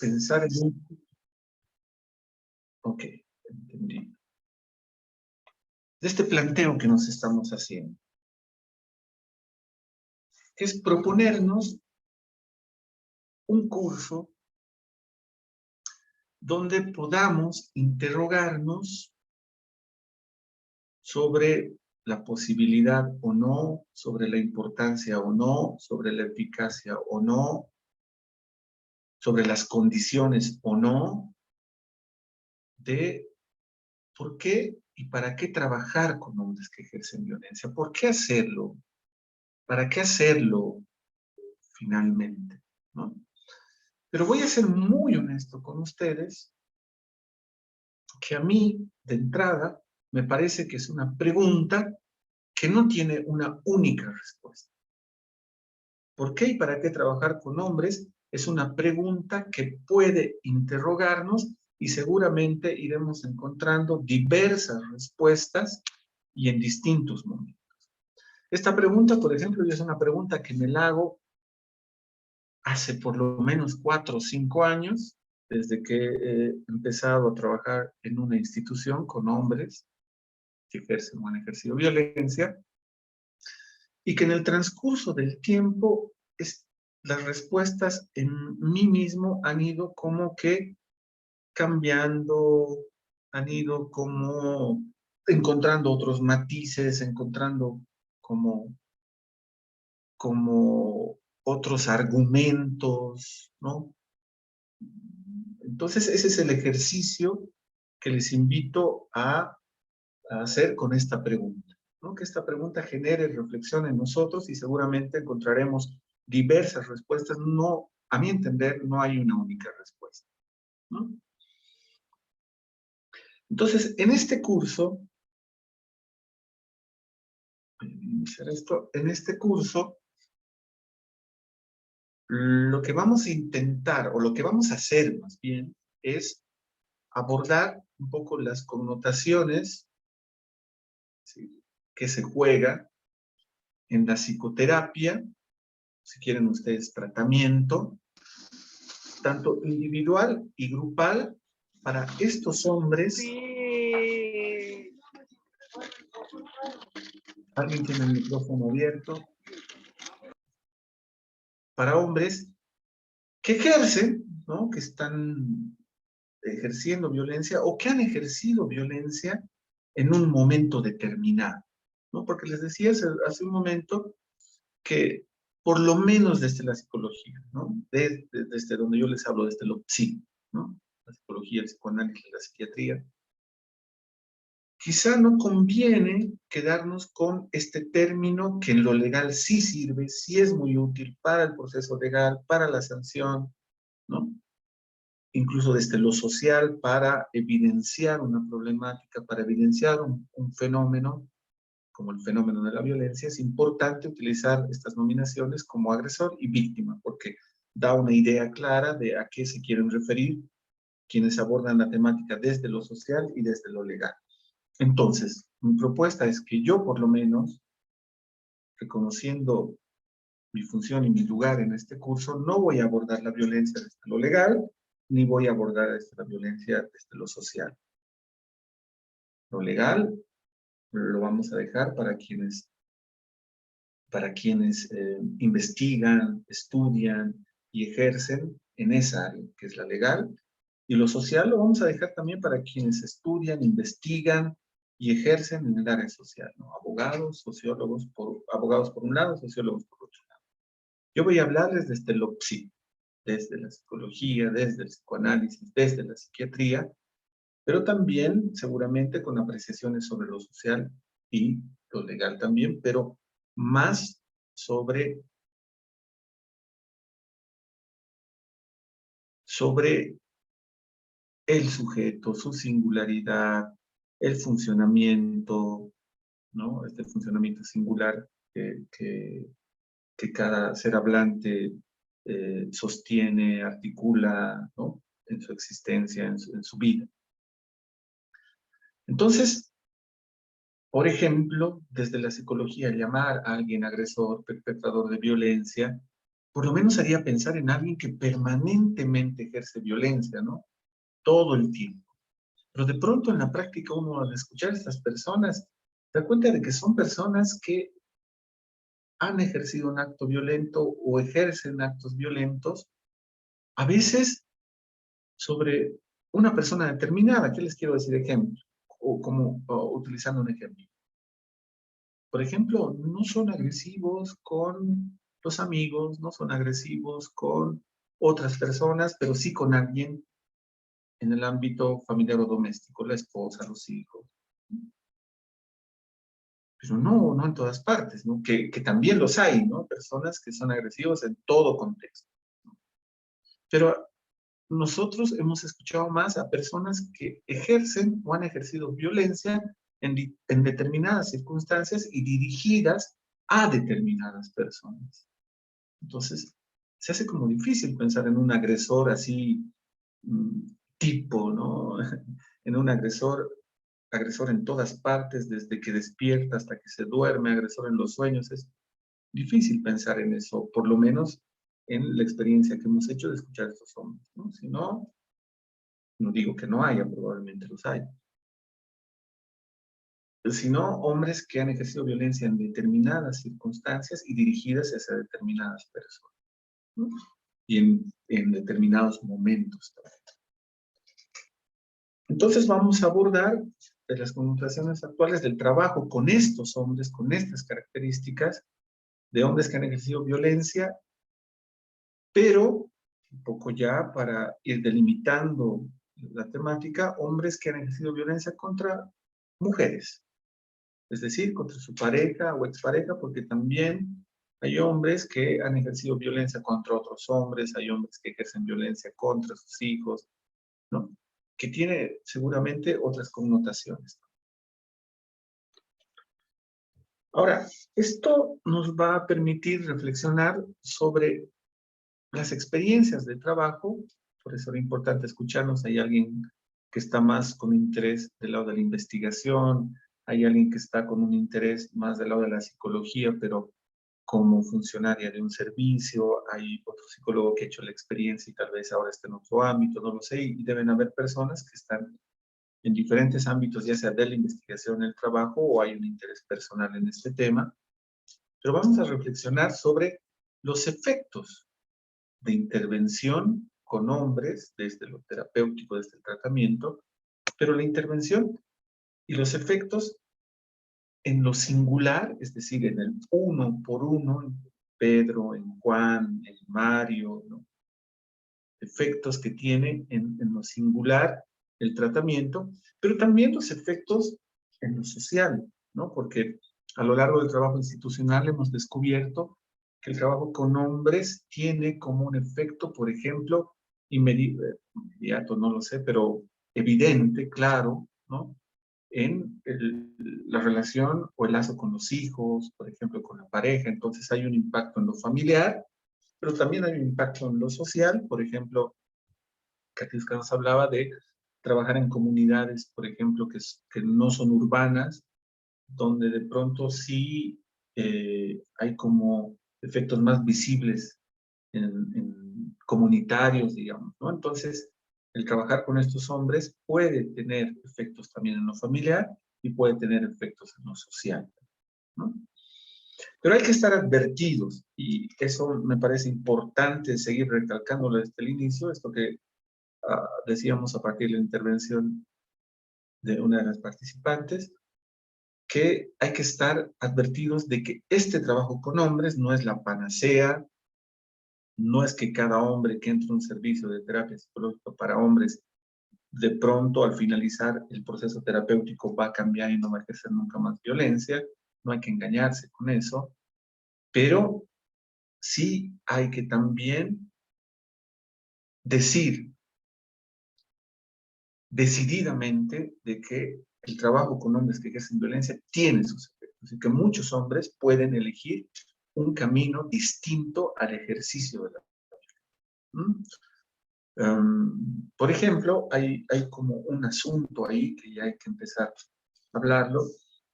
pensar en un... Ok, entendí. De este planteo que nos estamos haciendo, que es proponernos un curso donde podamos interrogarnos sobre la posibilidad o no, sobre la importancia o no, sobre la eficacia o no, sobre las condiciones o no, de por qué y para qué trabajar con hombres que ejercen violencia. ¿Por qué hacerlo? ¿Para qué hacerlo finalmente? ¿No? Pero voy a ser muy honesto con ustedes, que a mí, de entrada, me parece que es una pregunta que no tiene una única respuesta. ¿Por qué y para qué trabajar con hombres? Es una pregunta que puede interrogarnos y seguramente iremos encontrando diversas respuestas y en distintos momentos. Esta pregunta, por ejemplo, es una pregunta que me la hago hace por lo menos 4 o 5 años, desde que he empezado a trabajar en una institución con hombres que ejercen o han ejercido violencia, y que en el transcurso del tiempo las respuestas en mí mismo han ido como que cambiando, han ido como encontrando otros matices, encontrando como otros argumentos, ¿no? Entonces, ese es el ejercicio que les invito a hacer con esta pregunta, ¿no? Que esta pregunta genere reflexión en nosotros y seguramente encontraremos diversas respuestas. No, a mi entender, no hay una única respuesta, ¿no? Entonces, en este curso, voy a iniciar esto, en este curso, lo que vamos a intentar, o lo que vamos a hacer más bien, es abordar un poco las connotaciones, ¿sí?, que se juega en la psicoterapia, si quieren ustedes tratamiento, tanto individual y grupal, para estos hombres. Sí. ¿Alguien tiene el micrófono abierto? Para hombres que ejercen, ¿no?, que están ejerciendo violencia o que han ejercido violencia en un momento determinado, ¿no? Porque les decía hace un momento que por lo menos desde la psicología, ¿no?, desde donde yo les hablo, desde lo psi, ¿no?, la psicología, el psicoanálisis, la psiquiatría, quizá no conviene quedarnos con este término que en lo legal sí sirve, sí es muy útil para el proceso legal, para la sanción, ¿no?, incluso desde lo social, para evidenciar una problemática, para evidenciar un fenómeno, como el fenómeno de la violencia. Es importante utilizar estas nominaciones como agresor y víctima, porque da una idea clara de a qué se quieren referir quienes abordan la temática desde lo social y desde lo legal. Entonces, mi propuesta es que yo, por lo menos, reconociendo mi función y mi lugar en este curso, no voy a abordar la violencia desde lo legal, ni voy a abordar la violencia desde lo social. Lo legal lo vamos a dejar para quienes investigan, estudian y ejercen en esa área, que es la legal, y lo social lo vamos a dejar también para quienes estudian, investigan y ejercen en el área social, ¿no? Abogados, sociólogos, abogados por un lado, sociólogos por otro lado. Yo voy a hablarles desde lo psi, desde la psicología, desde el psicoanálisis, desde la psiquiatría, pero también seguramente con apreciaciones sobre lo social y lo legal también, pero más sobre el sujeto, su singularidad, el funcionamiento, ¿no?, este funcionamiento singular que cada ser hablante sostiene, articula, ¿no?, en su existencia, en su vida. Entonces, por ejemplo, desde la psicología, llamar a alguien agresor, perpetrador de violencia, por lo menos haría pensar en alguien que permanentemente ejerce violencia, ¿no? Todo el tiempo. Pero de pronto en la práctica uno al escuchar a estas personas se da cuenta de que son personas que han ejercido un acto violento o ejercen actos violentos, a veces sobre una persona determinada. ¿Qué les quiero decir ejemplo? O utilizando un ejemplo. Por ejemplo, no son agresivos con los amigos, no son agresivos con otras personas, pero sí con alguien en el ámbito familiar o doméstico, la esposa, los hijos. Pero no en todas partes, ¿no? Que también los hay, ¿no? Personas que son agresivos en todo contexto. Pero nosotros hemos escuchado más a personas que ejercen o han ejercido violencia en determinadas circunstancias y dirigidas a determinadas personas. Entonces, se hace como difícil pensar en un agresor así, tipo, ¿no? En un agresor en todas partes, desde que despierta hasta que se duerme, agresor en los sueños. Es difícil pensar en eso, por lo menos en la experiencia que hemos hecho de escuchar a estos hombres, ¿no? Si no, no digo que no haya, probablemente los hay. Sino hombres que han ejercido violencia en determinadas circunstancias y dirigidas hacia determinadas personas, ¿no? Y en determinados momentos también. Entonces vamos a abordar de las connotaciones actuales del trabajo con estos hombres, con estas características de hombres que han ejercido violencia, pero un poco ya para ir delimitando la temática, hombres que han ejercido violencia contra mujeres, es decir, contra su pareja o expareja, porque también hay hombres que han ejercido violencia contra otros hombres, hay hombres que ejercen violencia contra sus hijos, ¿no? Que tiene seguramente otras connotaciones. Ahora, esto nos va a permitir reflexionar sobre las experiencias de trabajo. Por eso era importante escucharnos. Hay alguien que está más con interés del lado de la investigación, hay alguien que está con un interés más del lado de la psicología, pero como funcionaria de un servicio, hay otro psicólogo que ha hecho la experiencia y tal vez ahora está en otro ámbito, no lo sé, y deben haber personas que están en diferentes ámbitos, ya sea de la investigación, el trabajo, o hay un interés personal en este tema. Pero vamos a reflexionar sobre los efectos de intervención con hombres, desde lo terapéutico, desde el tratamiento, pero la intervención y los efectos en lo singular, es decir, en el uno por uno, en Pedro, en Juan, en Mario, ¿no? Efectos que tiene en lo singular el tratamiento, pero también los efectos en lo social, ¿no? Porque a lo largo del trabajo institucional hemos descubierto que el trabajo con hombres tiene como un efecto, por ejemplo, inmediato, no lo sé, pero evidente, claro, ¿no? En la relación o el lazo con los hijos, por ejemplo, con la pareja. Entonces hay un impacto en lo familiar, pero también hay un impacto en lo social. Por ejemplo, Katiuska nos hablaba de trabajar en comunidades, por ejemplo, que no son urbanas, donde de pronto sí hay como efectos más visibles en comunitarios, digamos, ¿no? Entonces, el trabajar con estos hombres puede tener efectos también en lo familiar y puede tener efectos en lo social, ¿no? Pero hay que estar advertidos, y eso me parece importante seguir recalcándolo desde el inicio, esto que decíamos a partir de la intervención de una de las participantes, que hay que estar advertidos de que este trabajo con hombres no es la panacea, no es que cada hombre que entre a un servicio de terapia psicológica para hombres, de pronto al finalizar el proceso terapéutico va a cambiar y no va a ejercer nunca más violencia. No hay que engañarse con eso, pero sí hay que también decir decididamente de que el trabajo con hombres que ejercen violencia tiene sus efectos y que muchos hombres pueden elegir un camino distinto al ejercicio de la violencia. Por ejemplo, hay como un asunto ahí que ya hay que empezar a hablarlo.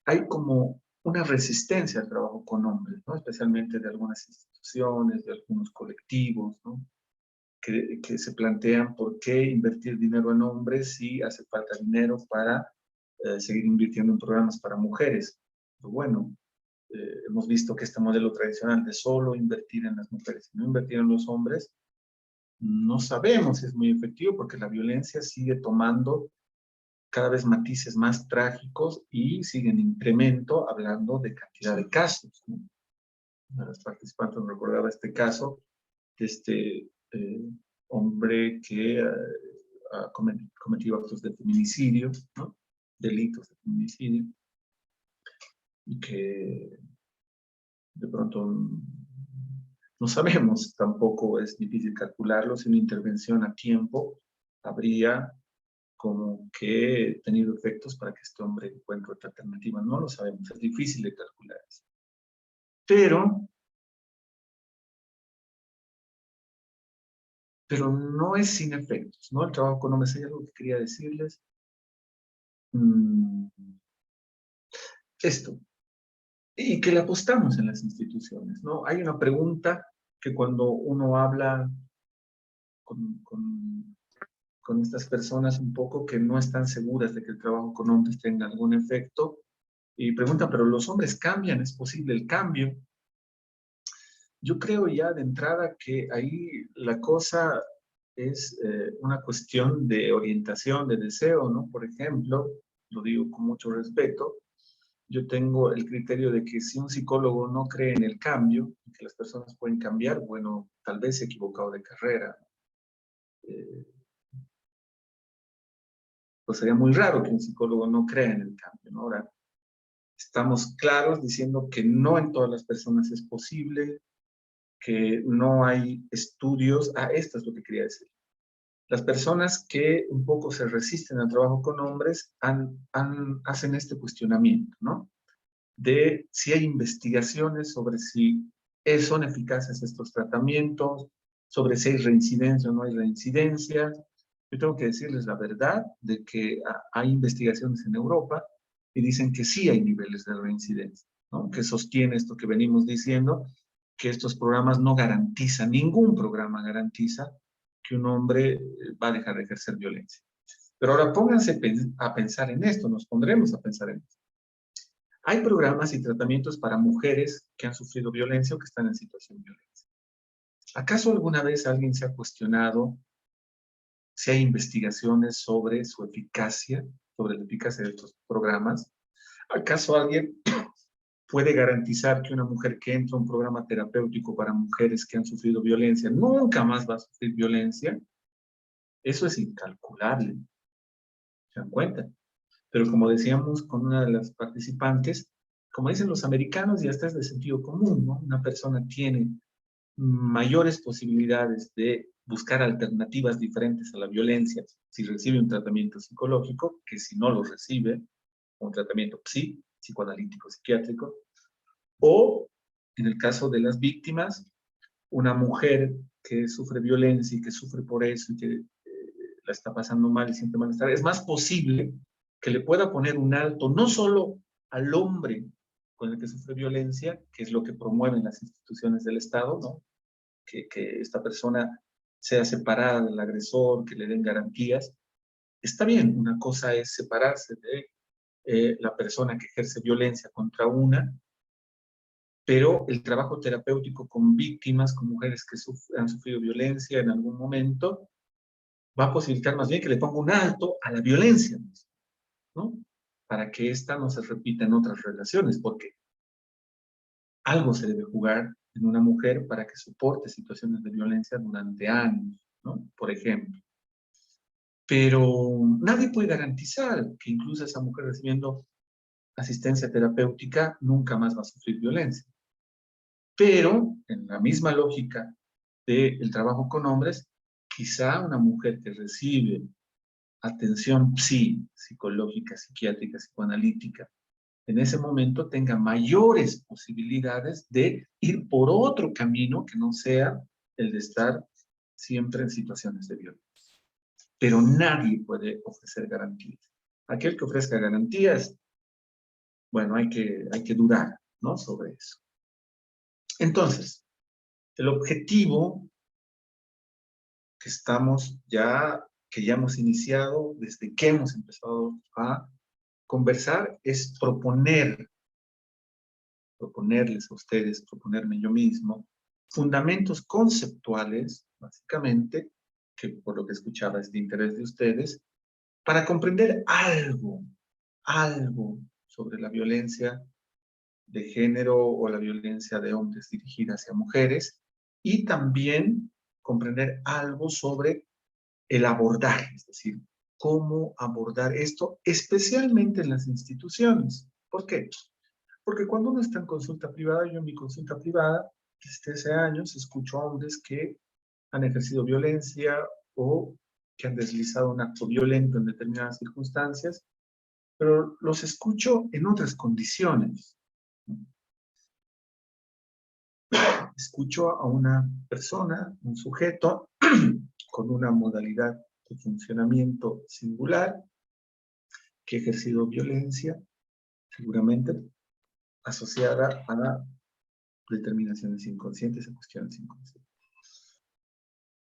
Hay como una resistencia al trabajo con hombres, ¿no? Especialmente de algunas instituciones, de algunos colectivos, ¿no? Que se plantean por qué invertir dinero en hombres si hace falta dinero para seguir invirtiendo en programas para mujeres. Pero bueno, hemos visto que este modelo tradicional de solo invertir en las mujeres y no invertir en los hombres, no sabemos si es muy efectivo porque la violencia sigue tomando cada vez matices más trágicos y sigue en incremento hablando de cantidad de casos, ¿no? Una de las participantes nos recordaba este caso de este hombre que ha cometido actos de feminicidio, ¿no? Delitos de feminicidio, y que de pronto no sabemos, tampoco es difícil calcularlo, si una intervención a tiempo habría como que tenido efectos para que este hombre encuentre otra alternativa. No lo sabemos, es difícil de calcular eso. Pero no es sin efectos, ¿no? El trabajo con hombres, hay algo que quería decirles. Mm, esto, y que le apostamos en las instituciones, ¿no? Hay una pregunta que cuando uno habla con, con, con estas personas un poco que no están seguras de que el trabajo con hombres tenga algún efecto, y preguntan, ¿pero los hombres cambian? ¿Es posible el cambio? Yo creo ya de entrada que ahí la cosa es una cuestión de orientación, de deseo, ¿no? Por ejemplo, lo digo con mucho respeto, yo tengo el criterio de que si un psicólogo no cree en el cambio, que las personas pueden cambiar, bueno, tal vez se ha equivocado de carrera. Eh, pues sería muy raro que un psicólogo no crea en el cambio, ¿no? Ahora, estamos claros diciendo que no en todas las personas es posible, que no hay estudios. Esto es lo que quería decir. Las personas que un poco se resisten al trabajo con hombres hacen este cuestionamiento, ¿no? De si hay investigaciones sobre si son eficaces estos tratamientos, sobre si hay reincidencia o no hay reincidencia. Yo tengo que decirles la verdad de que hay investigaciones en Europa y dicen que sí hay niveles de reincidencia, ¿no? Que sostiene esto que venimos diciendo, que estos programas no garantizan, ningún programa garantiza que un hombre va a dejar de ejercer violencia. Pero ahora pónganse a pensar en esto, nos pondremos a pensar en esto. Hay programas y tratamientos para mujeres que han sufrido violencia o que están en situación de violencia. ¿Acaso alguna vez alguien se ha cuestionado si hay investigaciones sobre su eficacia, sobre la eficacia de estos programas? ¿Acaso alguien puede garantizar que una mujer que entra a un programa terapéutico para mujeres que han sufrido violencia nunca más va a sufrir violencia? Eso es incalculable, ¿se dan cuenta? Pero como decíamos con una de las participantes, como dicen los americanos, y hasta es de sentido común, ¿no? Una persona tiene mayores posibilidades de buscar alternativas diferentes a la violencia si recibe un tratamiento psicológico que si no lo recibe, un tratamiento psicoanalítico, psiquiátrico, o en el caso de las víctimas, una mujer que sufre violencia y que sufre por eso y que la está pasando mal y siente malestar, es más posible que le pueda poner un alto no solo al hombre con el que sufre violencia, que es lo que promueven las instituciones del Estado, ¿no? Que esta persona sea separada del agresor, que le den garantías. Está bien, una cosa es separarse de la persona que ejerce violencia contra una, pero el trabajo terapéutico con víctimas, con mujeres que han sufrido violencia en algún momento, va a posibilitar más bien que le ponga un alto a la violencia, ¿no? Para que esta no se repita en otras relaciones, porque algo se debe jugar en una mujer para que soporte situaciones de violencia durante años, ¿no? Por ejemplo. Pero nadie puede garantizar que incluso esa mujer recibiendo asistencia terapéutica nunca más va a sufrir violencia. Pero, en la misma lógica del trabajo con hombres, quizá una mujer que recibe atención psicológica, psiquiátrica, psicoanalítica, en ese momento tenga mayores posibilidades de ir por otro camino que no sea el de estar siempre en situaciones de violencia. Pero nadie puede ofrecer garantías. Aquel que ofrezca garantías, bueno, hay que dudar, ¿no? Sobre eso. Entonces, El objetivo que ya hemos iniciado, desde que hemos empezado a conversar, es proponerles a ustedes, proponerme yo mismo, fundamentos conceptuales, básicamente, que por lo que escuchaba es de interés de ustedes, para comprender algo sobre la violencia de género o la violencia de hombres dirigida hacia mujeres, y también comprender algo sobre el abordaje, es decir, cómo abordar esto, especialmente en las instituciones. ¿Por qué? Porque cuando uno está en consulta privada, yo en mi consulta privada, desde hace años, escucho a hombres que han ejercido violencia o que han deslizado un acto violento en determinadas circunstancias, pero los escucho en otras condiciones. Escucho a una persona, un sujeto, con una modalidad de funcionamiento singular, que ha ejercido violencia, seguramente asociada a determinaciones inconscientes y cuestiones inconscientes.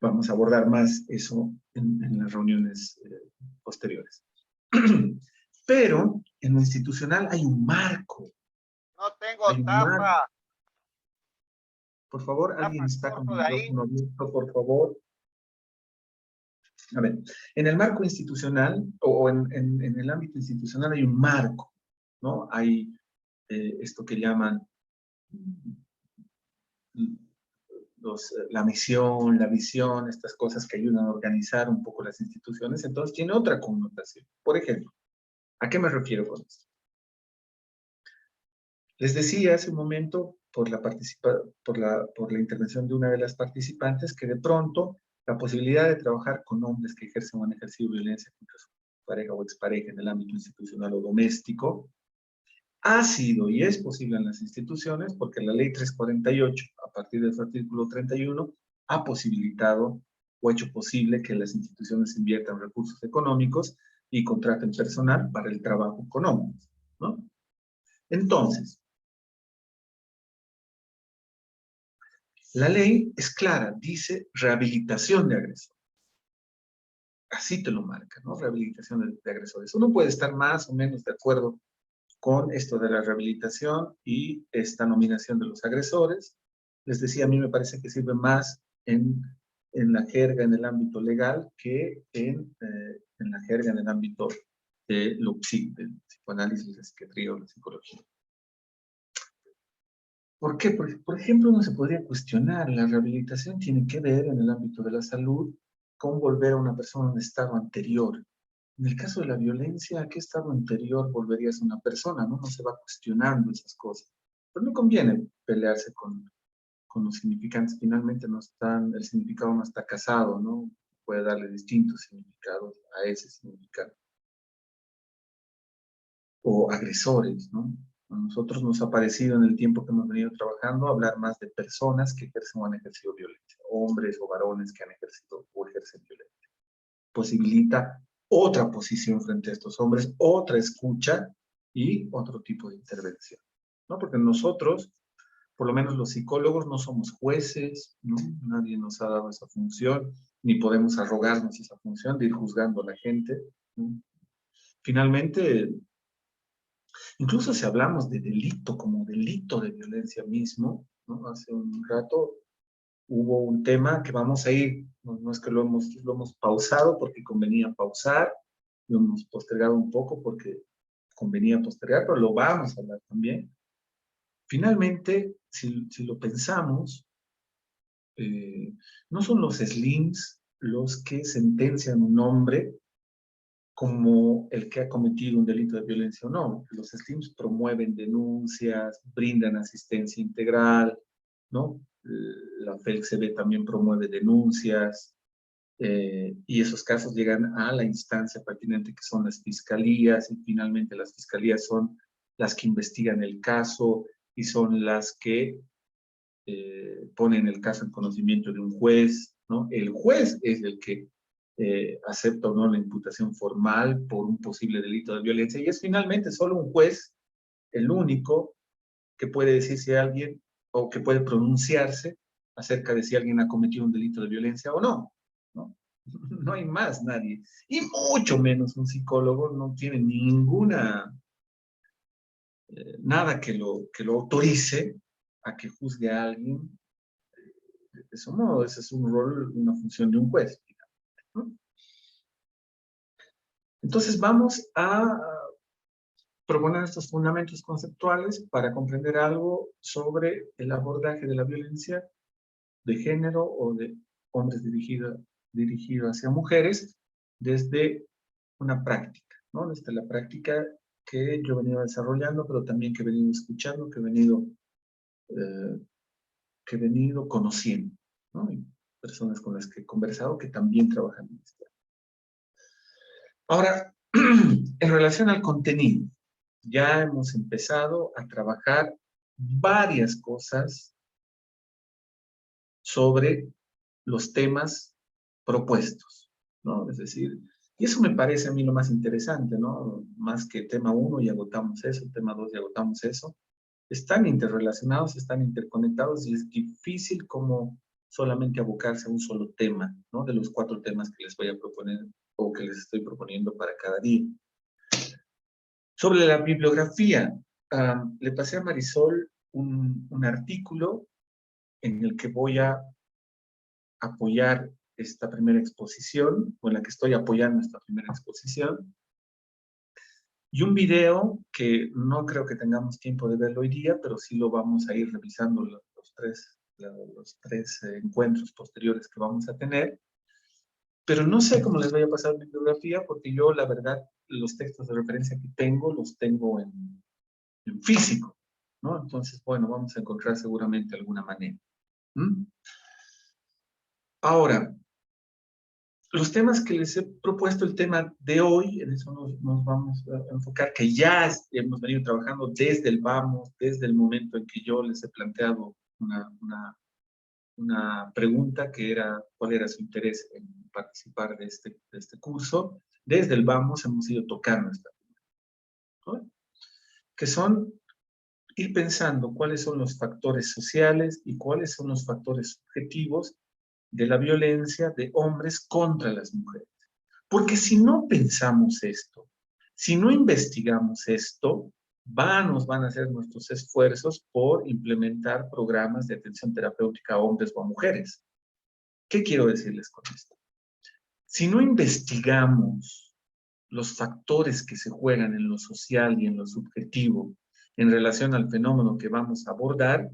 Vamos a abordar más eso en las reuniones posteriores. Pero en lo institucional hay un marco. No tengo Hay un marco. tapa. Por favor, alguien está con el micrófono abierto, por favor. A ver, en el marco institucional o en el ámbito institucional hay un marco, ¿no? Hay esto que llaman la misión, la visión, estas cosas que ayudan a organizar un poco las instituciones, entonces tiene otra connotación. Por ejemplo, ¿a qué me refiero con esto? Les decía hace un momento, por la intervención de una de las participantes, que de pronto la posibilidad de trabajar con hombres que ejercen o han ejercido violencia contra su pareja o expareja en el ámbito institucional o doméstico ha sido y es posible en las instituciones porque la ley 348, a partir de su artículo 31, ha posibilitado o hecho posible que las instituciones inviertan recursos económicos y contraten personal para el trabajo con hombres, ¿no? Entonces, la ley es clara, dice rehabilitación de agresores. Así te lo marca, ¿no? Rehabilitación de agresores. Uno puede estar más o menos de acuerdo con esto de la rehabilitación y esta nominación de los agresores. Les decía, a mí me parece que sirve más en la jerga, en el ámbito legal, que en la jerga, en el ámbito de lo del psicoanálisis, la psiquiatría o la psicología. ¿Por qué? Porque, por ejemplo, uno se podría cuestionar, la rehabilitación tiene que ver en el ámbito de la salud con volver a una persona a un estado anterior. En el caso de la violencia, ¿a qué estado anterior volverías a una persona? ¿No? No se va cuestionando esas cosas. Pero no conviene pelearse con los significantes. Finalmente no están, el significado no está casado, ¿no? Puede darle distintos significados a ese significado. O agresores, ¿no? A nosotros nos ha parecido en el tiempo que hemos venido trabajando hablar más de personas que ejercen o han ejercido violencia, hombres o varones que han ejercido o ejercen violencia. Posibilita otra posición frente a estos hombres, otra escucha y otro tipo de intervención, ¿no? Porque nosotros, por lo menos los psicólogos, no somos jueces, ¿no? Nadie nos ha dado esa función, ni podemos arrogarnos esa función de ir juzgando a la gente, ¿no? Finalmente, incluso si hablamos de delito como delito de violencia mismo, ¿no? Hace un rato hubo un tema que vamos a ir, no es que lo hemos pausado porque convenía pausar, lo hemos postergado un poco porque convenía postergar, pero lo vamos a hablar también. Finalmente, si lo pensamos, no son los SLIMs los que sentencian un hombre como el que ha cometido un delito de violencia o no. Los SLIMs promueven denuncias, brindan asistencia integral, ¿no? La FELCB también promueve denuncias, y esos casos llegan a la instancia pertinente que son las fiscalías, y finalmente las fiscalías son las que investigan el caso y son las que ponen el caso en conocimiento de un juez, ¿no? El juez es el que acepta o no la imputación formal por un posible delito de violencia, y es finalmente solo un juez el único que puede decir si alguien, o que puede pronunciarse acerca de si alguien ha cometido un delito de violencia o no, ¿no? No hay más nadie. Y mucho menos un psicólogo no tiene ninguna, nada que lo autorice a que juzgue a alguien de ese modo. Ese es un rol, una función de un juez, ¿no? Entonces vamos a proponer estos fundamentos conceptuales para comprender algo sobre el abordaje de la violencia de género o de hombres dirigido hacia mujeres desde una práctica, ¿no? Desde la práctica que yo he venido desarrollando, pero también que he venido escuchando, que he venido conociendo, ¿no? Y personas con las que he conversado que también trabajan en esto. Ahora, en relación al contenido, ya hemos empezado a trabajar varias cosas sobre los temas propuestos, ¿no? Es decir, y eso me parece a mí lo más interesante, ¿no? Más que tema 1 y agotamos eso, tema 2 y agotamos eso. Están interrelacionados, están interconectados y es difícil como solamente abocarse a un solo tema, ¿no? De los 4 temas que les voy a proponer o que les estoy proponiendo para cada día. Sobre la bibliografía, le pasé a Marisol un artículo en el que voy a apoyar esta primera exposición, o en la que estoy apoyando esta primera exposición, y un video que no creo que tengamos tiempo de verlo hoy día, pero sí lo vamos a ir revisando los tres encuentros posteriores que vamos a tener. Pero no sé cómo les voy a pasar bibliografía, porque yo, la verdad, los textos de referencia que tengo, los tengo en físico, ¿no? Entonces, bueno, vamos a encontrar seguramente alguna manera. Ahora, los temas que les he propuesto, el tema de hoy, en eso nos vamos a enfocar, que ya hemos venido trabajando desde el vamos, desde el momento en que yo les he planteado una pregunta que era cuál era su interés en participar de este curso. Desde el vamos hemos ido tocando esta pregunta, ¿no? Que son ir pensando cuáles son los factores sociales y cuáles son los factores subjetivos de la violencia de hombres contra las mujeres. Porque si no pensamos esto, si no investigamos esto, nos van a hacer nuestros esfuerzos por implementar programas de atención terapéutica a hombres o a mujeres. ¿Qué quiero decirles con esto? Si no investigamos los factores que se juegan en lo social y en lo subjetivo en relación al fenómeno que vamos a abordar,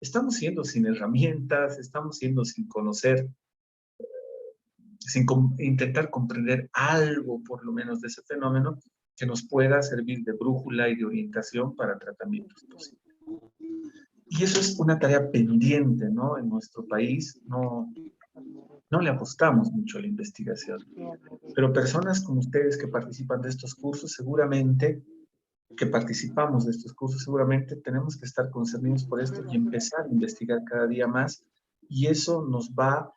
estamos siendo sin herramientas, estamos siendo sin conocer, sin intentar comprender algo por lo menos de ese fenómeno que nos pueda servir de brújula y de orientación para tratamientos posibles. Y eso es una tarea pendiente, ¿no? En nuestro país no le apostamos mucho a la investigación. Pero personas como ustedes que participan de estos cursos, seguramente, que participamos de estos cursos, seguramente tenemos que estar concernidos por esto y empezar a investigar cada día más. Y eso nos va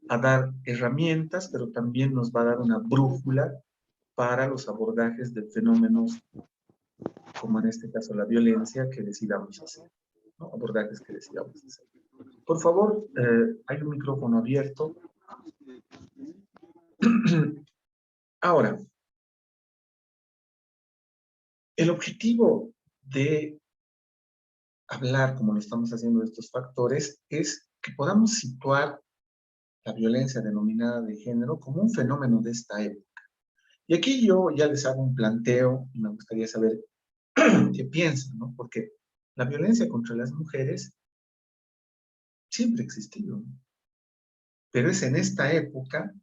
a dar herramientas, pero también nos va a dar una brújula para los abordajes de fenómenos, como en este caso la violencia, que decidamos hacer, ¿no? Abordajes que decidamos hacer. Por favor, hay un micrófono abierto. Ahora, el objetivo de hablar, como lo estamos haciendo, de estos factores, es que podamos situar la violencia denominada de género como un fenómeno de esta época. Y aquí yo ya les hago un planteo y me gustaría saber qué piensan, ¿no? Porque la violencia contra las mujeres siempre ha existido, ¿no? Pero es en esta época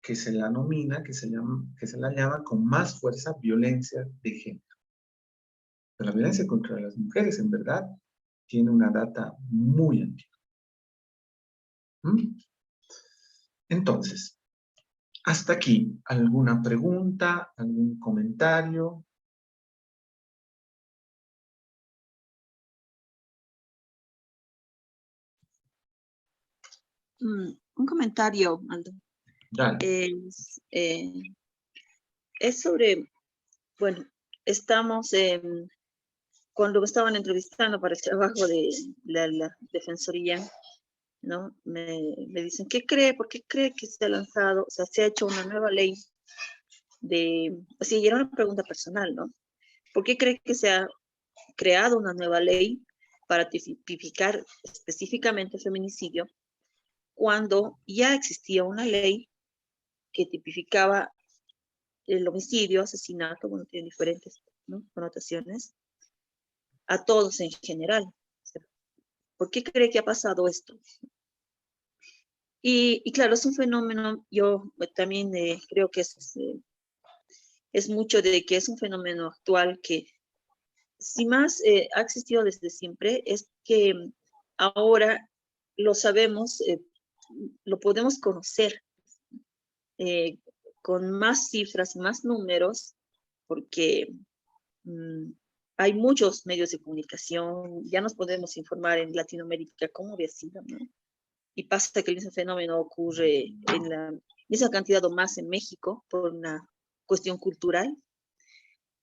que se la nomina, que se la llama con más fuerza violencia de género. Pero la violencia contra las mujeres, en verdad, tiene una data muy antigua. Entonces, hasta aquí, ¿alguna pregunta, algún comentario? Un comentario, Aldo. Dale. Es sobre, bueno, estamos cuando me estaban entrevistando para el trabajo de la Defensoría, ¿no? Me dicen, ¿qué cree? ¿Por qué cree que se ha lanzado? O sea, se ha hecho una nueva ley y era una pregunta personal, ¿no? ¿Por qué cree que se ha creado una nueva ley para tipificar específicamente el feminicidio cuando ya existía una ley que tipificaba el homicidio, asesinato, bueno, tiene diferentes, ¿no?, connotaciones, a todos en general? ¿Por qué cree que ha pasado esto? Y claro, es un fenómeno, yo también creo que es mucho de que es un fenómeno actual que, si más ha existido desde siempre, es que ahora lo sabemos, lo podemos conocer eh, con más cifras, más números, porque mm, hay muchos medios de comunicación, ya nos podemos informar en Latinoamérica cómo había sido, ¿no? Y pasa que el mismo fenómeno ocurre en la misma cantidad o más en México por una cuestión cultural,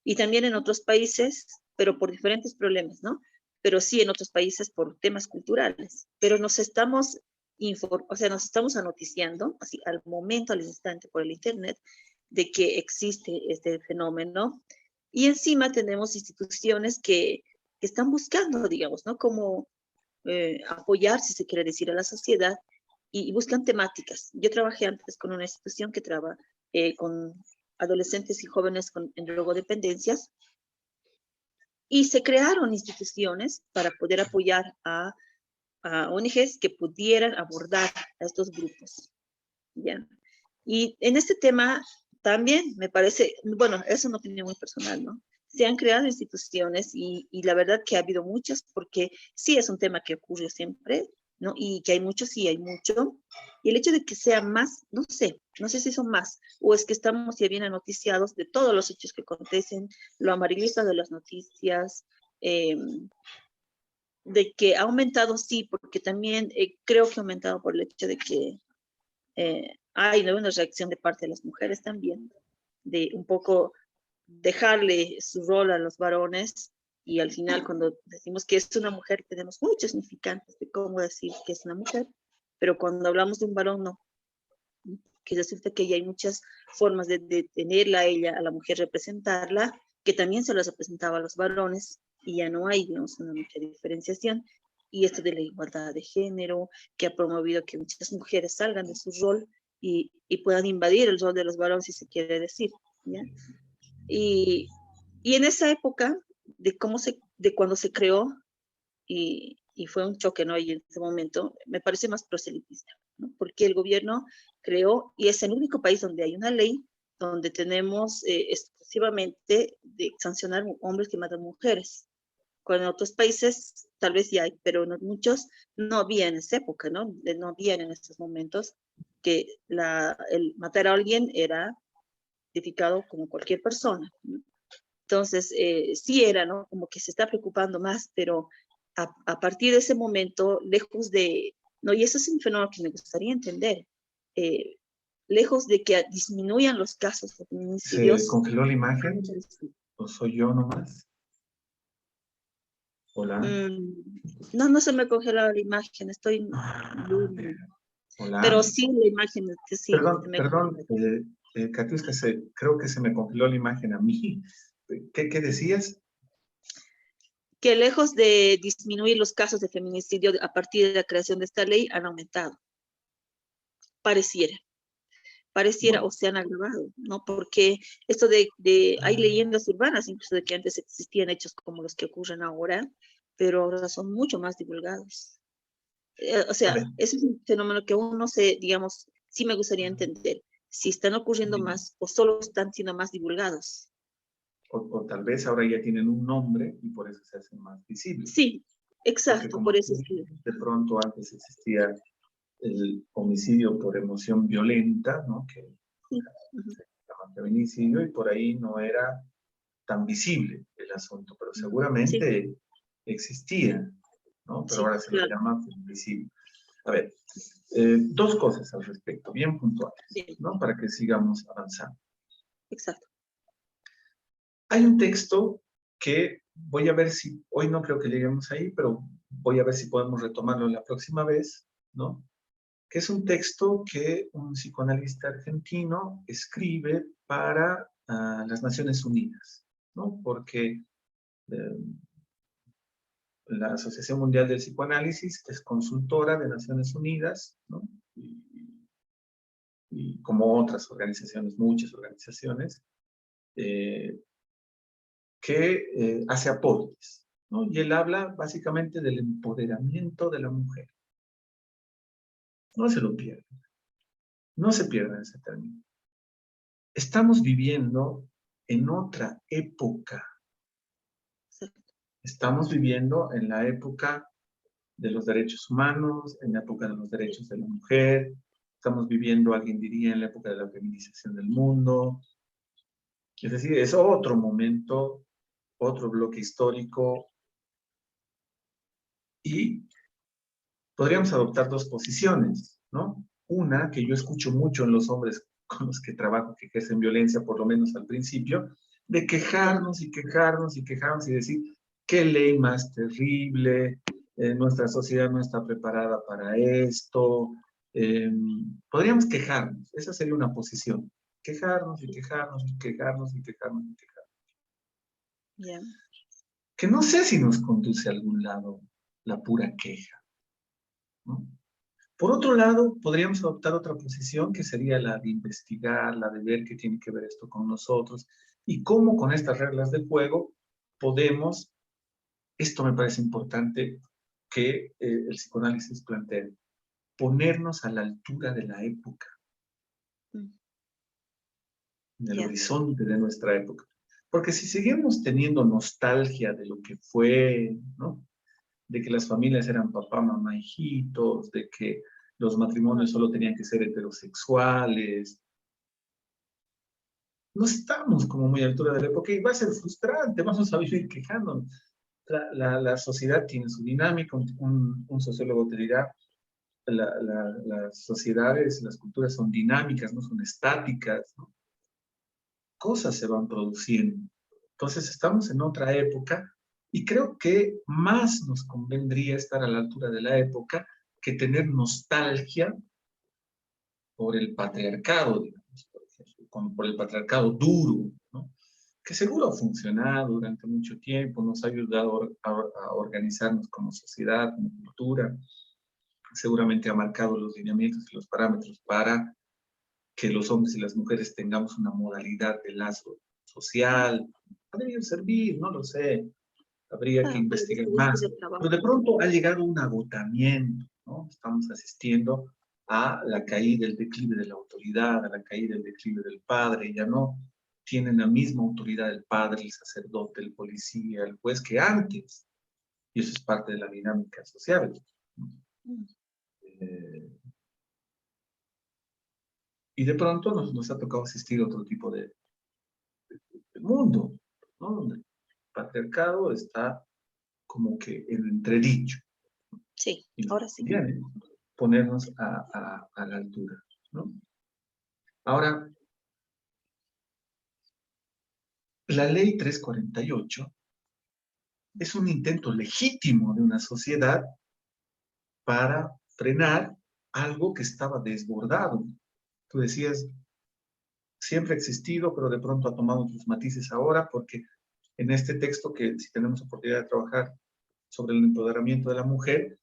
y también en otros países, pero por diferentes problemas, ¿no? Pero sí en otros países por temas culturales. Pero nos estamos nos estamos anoticiando, así al momento, al instante, por el Internet, de que existe este fenómeno. Y encima tenemos instituciones que están buscando, digamos, ¿no? Como apoyar, si se quiere decir, a la sociedad, y buscan temáticas. Yo trabajé antes con una institución que trabaja con adolescentes y jóvenes en drogodependencias, y se crearon instituciones para poder apoyar a ONGs que pudieran abordar a estos grupos, ¿ya? Y en este tema también me parece, bueno, es una opinión muy personal, ¿no? Se han creado instituciones y la verdad que ha habido muchas, porque sí es un tema que ocurre siempre, ¿no? Y que hay mucho, sí hay mucho. Y el hecho de que sea más, no sé si son más, o es que estamos ya bien anoticiados de todos los hechos que acontecen, lo amarillista de las noticias, eh, de que ha aumentado, sí, porque también creo que ha aumentado por el hecho de que hay, ¿no?, una reacción de parte de las mujeres también, de un poco dejarle su rol a los varones, y al final cuando decimos que es una mujer tenemos muchos significantes de cómo decir que es una mujer, pero cuando hablamos de un varón no, que resulta que ya hay muchas formas de tenerla a ella, a la mujer, representarla, que también se las representaba a los varones, y ya no hay, digamos, una mucha diferenciación. Y esto de la igualdad de género, que ha promovido que muchas mujeres salgan de su rol y puedan invadir el rol de los varones, si se quiere decir, ¿ya? Y, y en esa época de cuando se creó, y fue un choque, ¿no? Y en ese momento me parece más proselitista, ¿no? Porque el gobierno creó, y es el único país donde hay una ley donde tenemos exclusivamente de sancionar hombres que matan mujeres. Cuando en otros países tal vez ya hay, pero en muchos no había en esa época, ¿no? No había en estos momentos que el matar a alguien era identificado como cualquier persona, ¿no? Entonces, sí era, ¿no? Como que se está preocupando más, pero a partir de ese momento, lejos de, no, y eso es un fenómeno que me gustaría entender, eh, lejos de que disminuyan los casos de ¿Se feminicidios. congeló la imagen? ¿O soy yo nomás? Hola. No, no se me congeló la imagen, estoy A ver, viendo, pero hola. sí la imagen, sí, se Perdón, me perdón, congeló. Katiuska, creo que se me congeló la imagen a mí. ¿Qué decías? Que lejos de disminuir los casos de feminicidio a partir de la creación de esta ley, han aumentado, pareciera Bueno, o se han agravado, ¿no? Porque esto hay leyendas urbanas, incluso de que antes existían hechos como los que ocurren ahora, pero ahora son mucho más divulgados. O a sea, ver, ese es un fenómeno que aún no sé, digamos, sí me gustaría entender si están ocurriendo más o solo están siendo más divulgados. o tal vez ahora ya tienen un nombre y por eso se hacen más visibles. Sí, Porque exacto, como por eso tú sí. dices, de pronto antes existía el homicidio por emoción violenta, ¿no? Que Sí, ujú, se llama feminicidio, y por ahí no era tan visible el asunto, pero sí, seguramente existía, ¿no? Pero sí, ahora se le claro. llama feminicidio. A ver, dos cosas al respecto, bien puntuales, Bien, ¿no? Para que sigamos avanzando. exacto. Hay un texto que voy a ver si, hoy no creo que lleguemos ahí, pero voy a ver si podemos retomarlo la próxima vez, ¿no? Que es un texto que un psicoanalista argentino escribe para las Naciones Unidas, ¿no? Porque la Asociación Mundial del Psicoanálisis es consultora de Naciones Unidas, ¿no? Y como otras organizaciones, muchas organizaciones, que hace aportes, ¿no? Y él habla básicamente del empoderamiento de la mujer. No se lo pierdan, no se pierdan ese término. Estamos viviendo en otra época. Estamos viviendo en la época de los derechos humanos, en la época de los derechos de la mujer. Estamos viviendo, alguien diría, en la época de la feminización del mundo. Es decir, es otro momento, otro bloque histórico. Y podríamos adoptar dos posiciones, ¿no? Una que yo escucho mucho en los hombres con los que trabajo, que ejercen violencia, por lo menos al principio, de quejarnos y quejarnos y quejarnos y decir, qué ley más terrible, nuestra sociedad no está preparada para esto. Podríamos quejarnos, esa sería una posición. Quejarnos y quejarnos y quejarnos y quejarnos y quejarnos. Yeah. Que no sé si nos conduce a algún lado la pura queja, ¿no? Por otro lado, podríamos adoptar otra posición que sería la de investigar, la de ver qué tiene que ver esto con nosotros y cómo con estas reglas de juego podemos, esto me parece importante que el psicoanálisis plantee, ponernos a la altura de la época, del horizonte de nuestra época. Porque si seguimos teniendo nostalgia de lo que fue, ¿no? De que las familias eran papá, mamá, hijitos, de que los matrimonios solo tenían que ser heterosexuales. No estamos como muy a la altura de la época y va a ser frustrante, vamos a vivir quejándonos. La sociedad tiene su dinámica, un sociólogo te dirá, las sociedades, las culturas son dinámicas, no son estáticas, ¿no? Cosas se van produciendo. Entonces estamos en otra época y creo que más nos convendría estar a la altura de la época que tener nostalgia por el patriarcado, digamos, por ejemplo, por el patriarcado duro, ¿no? Que seguro ha funcionado durante mucho tiempo, nos ha ayudado a organizarnos como sociedad, como cultura, seguramente ha marcado los lineamientos y los parámetros para que los hombres y las mujeres tengamos una modalidad de lazo social. Podría servir, no lo sé, habría que investigar más. Pero de pronto ha llegado un agotamiento, ¿no? Estamos asistiendo a la caída, el declive de la autoridad, a la caída, el declive del padre. Ya no tienen la misma autoridad el padre, el sacerdote, el policía, el juez que antes. Y eso es parte de la dinámica social. Y de pronto nos ha tocado asistir a otro tipo de mundo, ¿no? Donde el patriarcado está como que en entredicho. Sí, ahora sí. Bien, ponernos a la altura, ¿no? Ahora, la ley 348 es un intento legítimo de una sociedad para frenar algo que estaba desbordado. Tú decías, siempre ha existido, pero de pronto ha tomado otros matices ahora, porque en este texto que si tenemos oportunidad de trabajar sobre el empoderamiento de la mujer,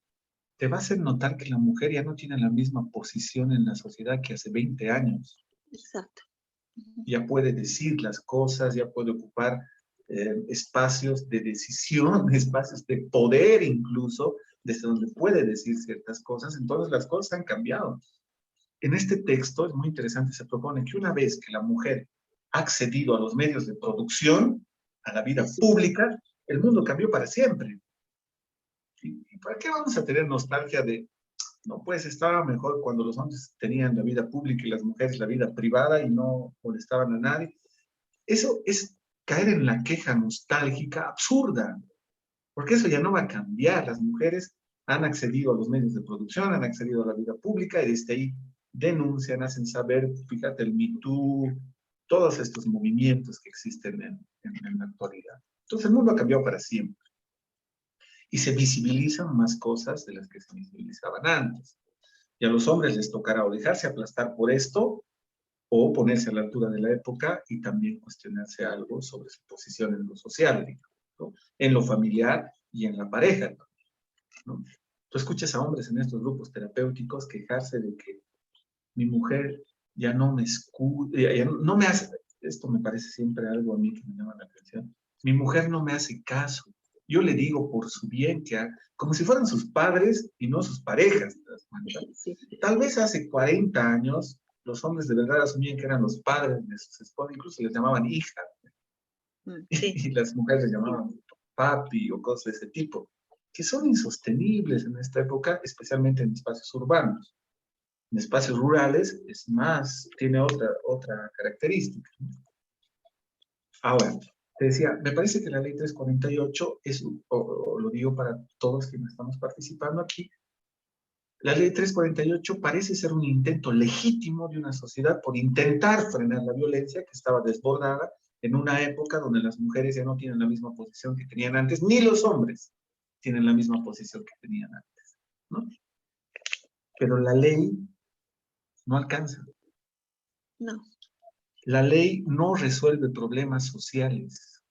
te va a hacer notar que la mujer ya no tiene la misma posición en la sociedad que hace 20 años. Exacto. Ya puede decir las cosas, ya puede ocupar espacios de decisión, espacios de poder incluso, desde donde puede decir ciertas cosas. Entonces las cosas han cambiado. En este texto es muy interesante, se propone que una vez que la mujer ha accedido a los medios de producción, a la vida pública, el mundo cambió para siempre. ¿Y para qué vamos a tener nostalgia de, no, pues estaba mejor cuando los hombres tenían la vida pública y las mujeres la vida privada y no molestaban a nadie? Eso es caer en la queja nostálgica absurda, porque eso ya no va a cambiar. Las mujeres han accedido a los medios de producción, han accedido a la vida pública y desde ahí denuncian, hacen saber, fíjate, el Me Too, todos estos movimientos que existen en la actualidad. Entonces el mundo ha cambiado para siempre y se visibilizan más cosas de las que se visibilizaban antes. Y a los hombres les tocará o dejarse aplastar por esto, o ponerse a la altura de la época y también cuestionarse algo sobre su posición en lo social, digamos, ¿no? En lo familiar y en la pareja, ¿no? Tú escuchas a hombres en estos grupos terapéuticos quejarse de que mi mujer ya no me escucha, ya no me hace, esto me parece siempre algo a mí que me llama la atención, mi mujer no me hace caso, yo le digo por su bien que haga, como si fueran sus padres y no sus parejas, ¿te das cuenta? Sí. Tal vez hace 40 años los hombres de verdad asumían que eran los padres de sus esposas, incluso les llamaban hija, Sí. y las mujeres les llamaban papi o cosas de ese tipo, que son insostenibles en esta época, especialmente en espacios urbanos. En espacios rurales es más, tiene otra característica. Ahora, te decía, me parece que la ley 348 es, o lo digo para todos quienes estamos participando aquí, la ley 348 parece ser un intento legítimo de una sociedad por intentar frenar la violencia que estaba desbordada en una época donde las mujeres ya no tienen la misma posición que tenían antes, ni los hombres tienen la misma posición que tenían antes, ¿no? Pero la ley no alcanza. No. La ley no resuelve problemas sociales.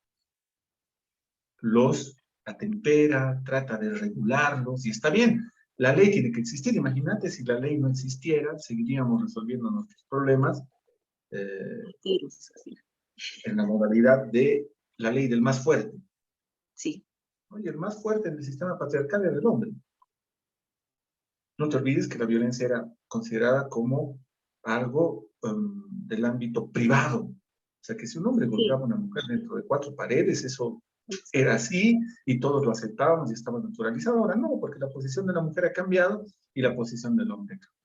Los atempera, trata de regularlos, y está bien. La ley tiene que existir. Imagínate si la ley no existiera, seguiríamos resolviendo nuestros problemas Virus, así. en la modalidad de la ley del más fuerte. Sí. Oye, el más fuerte en el sistema patriarcal era el hombre. No te olvides que la violencia era considerada como algo del ámbito privado. O sea, que si un hombre Sí. golpeaba a una mujer dentro de 4 paredes, eso era Exacto. así y todos lo aceptábamos y estaba naturalizado. Ahora no, porque la posición de la mujer ha cambiado y la posición del hombre ha cambiado.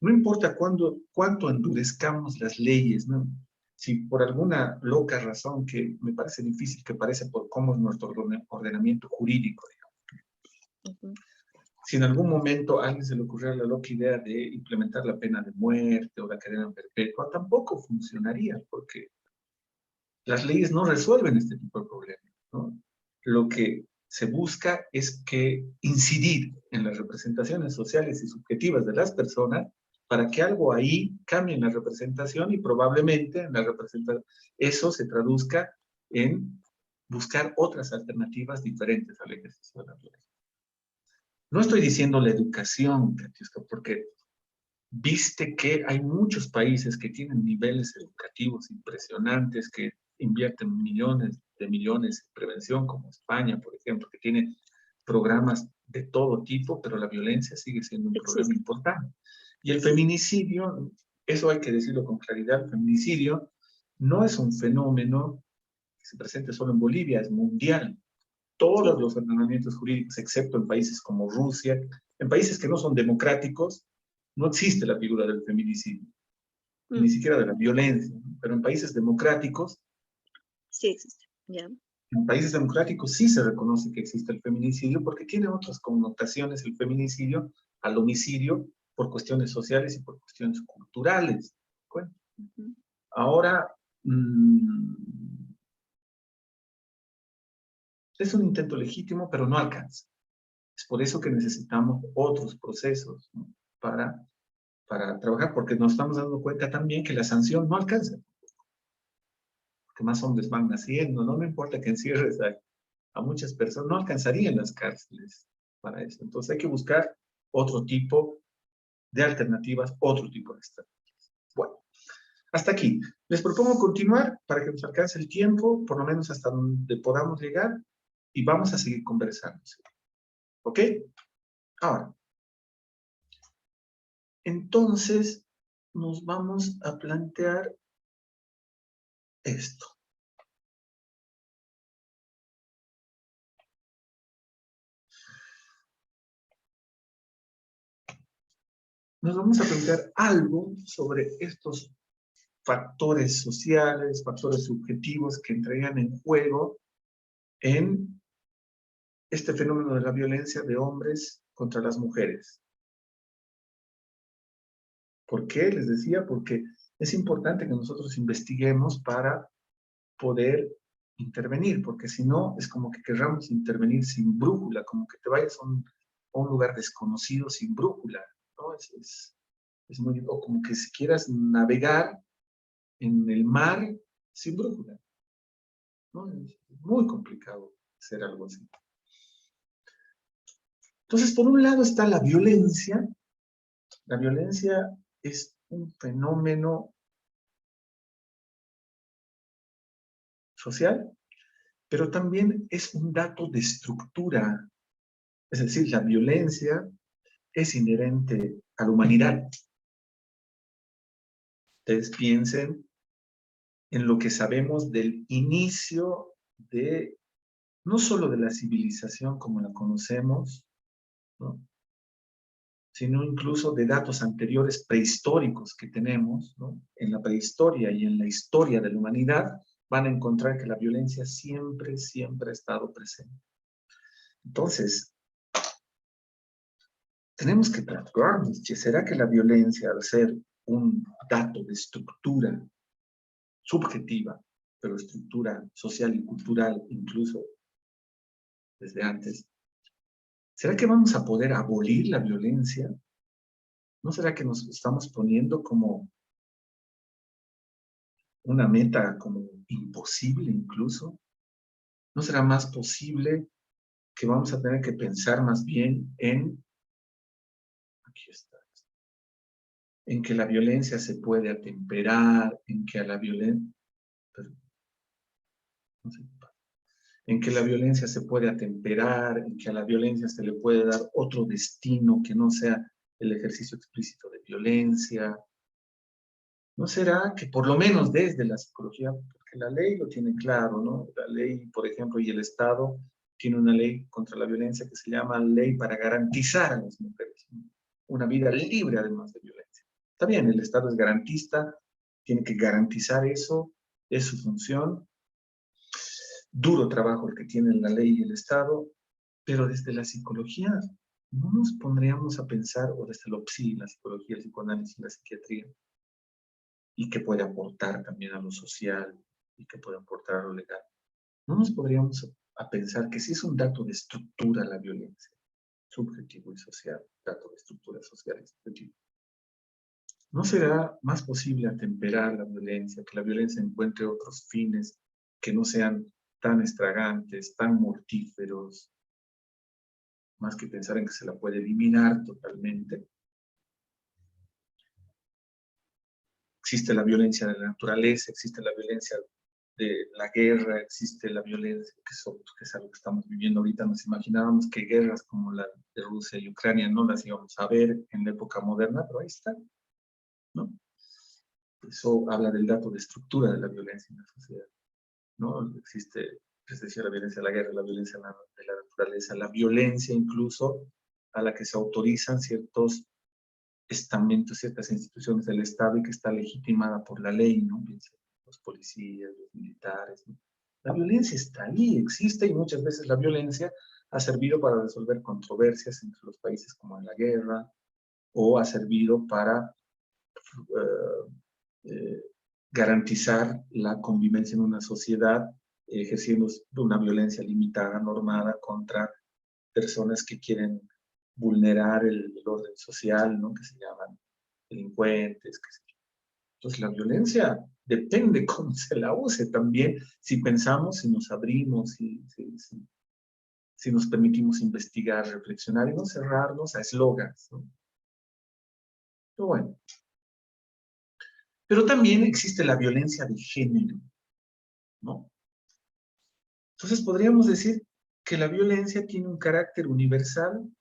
No importa cuánto endurezcamos las leyes, ¿no? Si por alguna loca razón que me parece difícil, que parece por cómo es nuestro ordenamiento jurídico, Ujú. si en algún momento a alguien se le ocurriera la loca idea de implementar la pena de muerte o la cadena perpetua, tampoco funcionaría, porque las leyes no resuelven este tipo de problemas, ¿no? Lo que se busca es que incidir en las representaciones sociales y subjetivas de las personas para que algo ahí cambie en la representación y probablemente en la representación eso se traduzca en buscar otras alternativas diferentes al ejercicio de la violencia. No estoy diciendo la educación, Katiuska, porque viste que hay muchos países que tienen niveles educativos impresionantes, que invierten millones de millones en prevención, como España, por ejemplo, que tiene programas de todo tipo, pero la violencia sigue siendo un problema Existe. importante. Y el feminicidio, eso hay que decirlo con claridad, el feminicidio no es un fenómeno que se presente solo en Bolivia, es mundial. Sí. Todos los ordenamientos jurídicos, excepto en países como Rusia, en países que no son democráticos, no existe la figura del feminicidio, ni Mm. siquiera de la violencia, ¿no? Pero en países democráticos, Sí existe. Ya. sí se reconoce que existe el feminicidio porque tiene otras connotaciones el feminicidio al homicidio por cuestiones sociales y por cuestiones culturales. Bueno, Ujú. ahora, mmm, es un intento legítimo, pero no alcanza. Es por eso que necesitamos otros procesos, ¿no? para trabajar, porque nos estamos dando cuenta también que la sanción no alcanza, que más hombres van naciendo, no me importa que encierres a muchas personas, no alcanzarían las cárceles para eso. Entonces hay que buscar otro tipo de alternativas, otro tipo de estrategias. Bueno, hasta aquí. Les propongo continuar para que nos alcance el tiempo, por lo menos hasta donde podamos llegar, y vamos a seguir conversando. ¿Ok? Ahora, entonces nos vamos a plantear esto. Nos vamos a plantear algo sobre estos factores sociales, factores subjetivos que entregan en juego en este fenómeno de la violencia de hombres contra las mujeres. ¿Por qué? Les decía, porque es importante que nosotros investiguemos para poder intervenir, porque si no, es como que querramos intervenir sin brújula, como que te vayas a un lugar desconocido sin brújula, ¿no? Es muy, o como que si quieras navegar en el mar sin brújula, ¿no? Es muy complicado hacer algo así. Entonces, por un lado está la violencia. La violencia es un fenómeno social, pero también es un dato de estructura. Es decir, la violencia es inherente a la humanidad. Ustedes piensen en lo que sabemos del inicio de, no solo de la civilización como la conocemos, ¿no? Sino incluso de datos anteriores prehistóricos que tenemos, ¿no? En la prehistoria y en la historia de la humanidad, van a encontrar que la violencia siempre, siempre ha estado presente. Entonces, tenemos que preguntarnos, ¿será que la violencia, al ser un dato de estructura subjetiva, pero estructura social y cultural incluso desde antes, ¿será que vamos a poder abolir la violencia? ¿No será que nos estamos poniendo como una meta como imposible incluso? ¿No será más posible que vamos a tener que pensar más bien en, aquí está, en que la violencia se puede atemperar, en que a la violencia, no sé, en que la violencia se puede atemperar, en que a la violencia se le puede dar otro destino que no sea el ejercicio explícito de violencia? ¿No será que por lo menos desde la psicología, porque la ley lo tiene claro, ¿no? La ley, por ejemplo, y el Estado tiene una ley contra la violencia que se llama Ley para garantizar a las mujeres, ¿no? Una vida libre además de violencia. Está bien, el Estado es garantista, tiene que garantizar eso, es su función. Duro trabajo el que tienen la ley y el Estado, pero desde la psicología no nos pondríamos a pensar, o desde la PSI, la psicología, el psicoanálisis, la psiquiatría, y que puede aportar también a lo social y que puede aportar a lo legal. No nos podríamos a pensar que si es un dato de estructura la violencia, subjetivo y social, dato de estructura social y subjetivo. ¿No será más posible atemperar la violencia, que la violencia encuentre otros fines que no sean tan estragantes, tan mortíferos, más que pensar en que se la puede eliminar totalmente? Existe la violencia de la naturaleza, existe la violencia de la guerra, existe la violencia, que es algo que estamos viviendo ahorita. Nos imaginábamos que guerras como la de Rusia y Ucrania no las íbamos a ver en la época moderna, pero ahí está, ¿no? Eso habla del dato de estructura de la violencia en la sociedad, ¿no? Existe, les decía, la violencia de la guerra, la violencia de la naturaleza, la violencia incluso a la que se autorizan ciertos estamentos, ciertas instituciones del Estado y que está legitimada por la ley, ¿no? Los policías, los militares, ¿no? La violencia está ahí, existe, y muchas veces la violencia ha servido para resolver controversias entre los países como en la guerra, o ha servido para eh, garantizar la convivencia en una sociedad, ejerciendo una violencia limitada, normada contra personas que quieren vulnerar el orden social, ¿no? Que se llaman delincuentes. Entonces la violencia depende cómo se la use también, si pensamos, si nos abrimos, si nos permitimos investigar, reflexionar y no cerrarnos a eslogans, ¿no? Pero bueno. Pero también existe la violencia de género, ¿no? Entonces podríamos decir que la violencia tiene un carácter universal,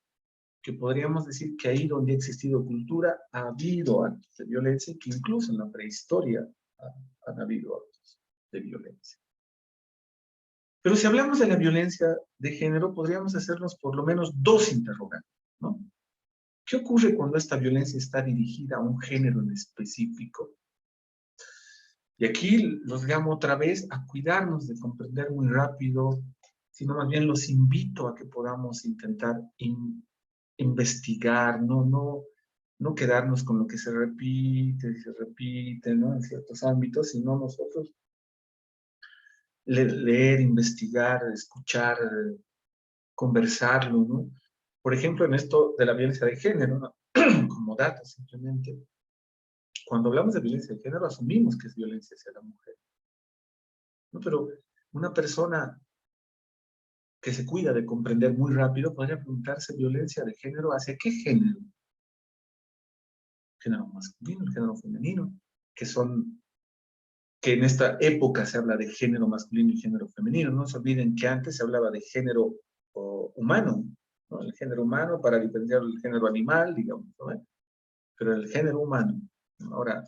que podríamos decir que ahí donde ha existido cultura ha habido actos de violencia, que incluso en la prehistoria han habido actos de violencia. Pero si hablamos de la violencia de género, podríamos hacernos por lo menos dos interrogantes, ¿no? ¿Qué ocurre cuando esta violencia está dirigida a un género en específico? Y aquí los llamo otra vez a cuidarnos de comprender muy rápido, sino más bien los invito a que podamos intentar investigar, no quedarnos con lo que se repite, ¿no? En ciertos ámbitos, sino nosotros leer, investigar, escuchar, conversarlo, ¿no? Por ejemplo, en esto de la violencia de género, ¿no? como dato simplemente, cuando hablamos de violencia de género, asumimos que es violencia hacia la mujer, ¿no? Pero una persona que se cuida de comprender muy rápido podría preguntarse violencia de género, ¿hacia qué género? Género masculino, el género femenino, que en esta época se habla de género masculino y género femenino. No se olviden que antes se hablaba de género humano, ¿no? El género humano para diferenciar el género animal, digamos, ¿no? Pero el género humano, ¿no? Ahora,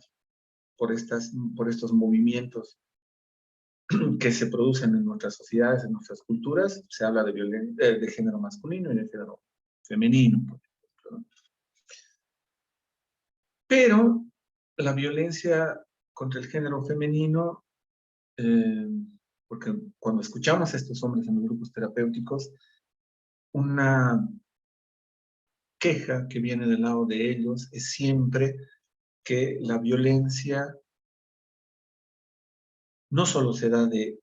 por estos movimientos que se producen en nuestras sociedades, en nuestras culturas, se habla de género masculino y de género femenino, por ejemplo, ¿no? Pero la violencia contra el género femenino, eh, porque cuando escuchamos a estos hombres en los grupos terapéuticos, una queja que viene del lado de ellos es siempre que la violencia no solo se da de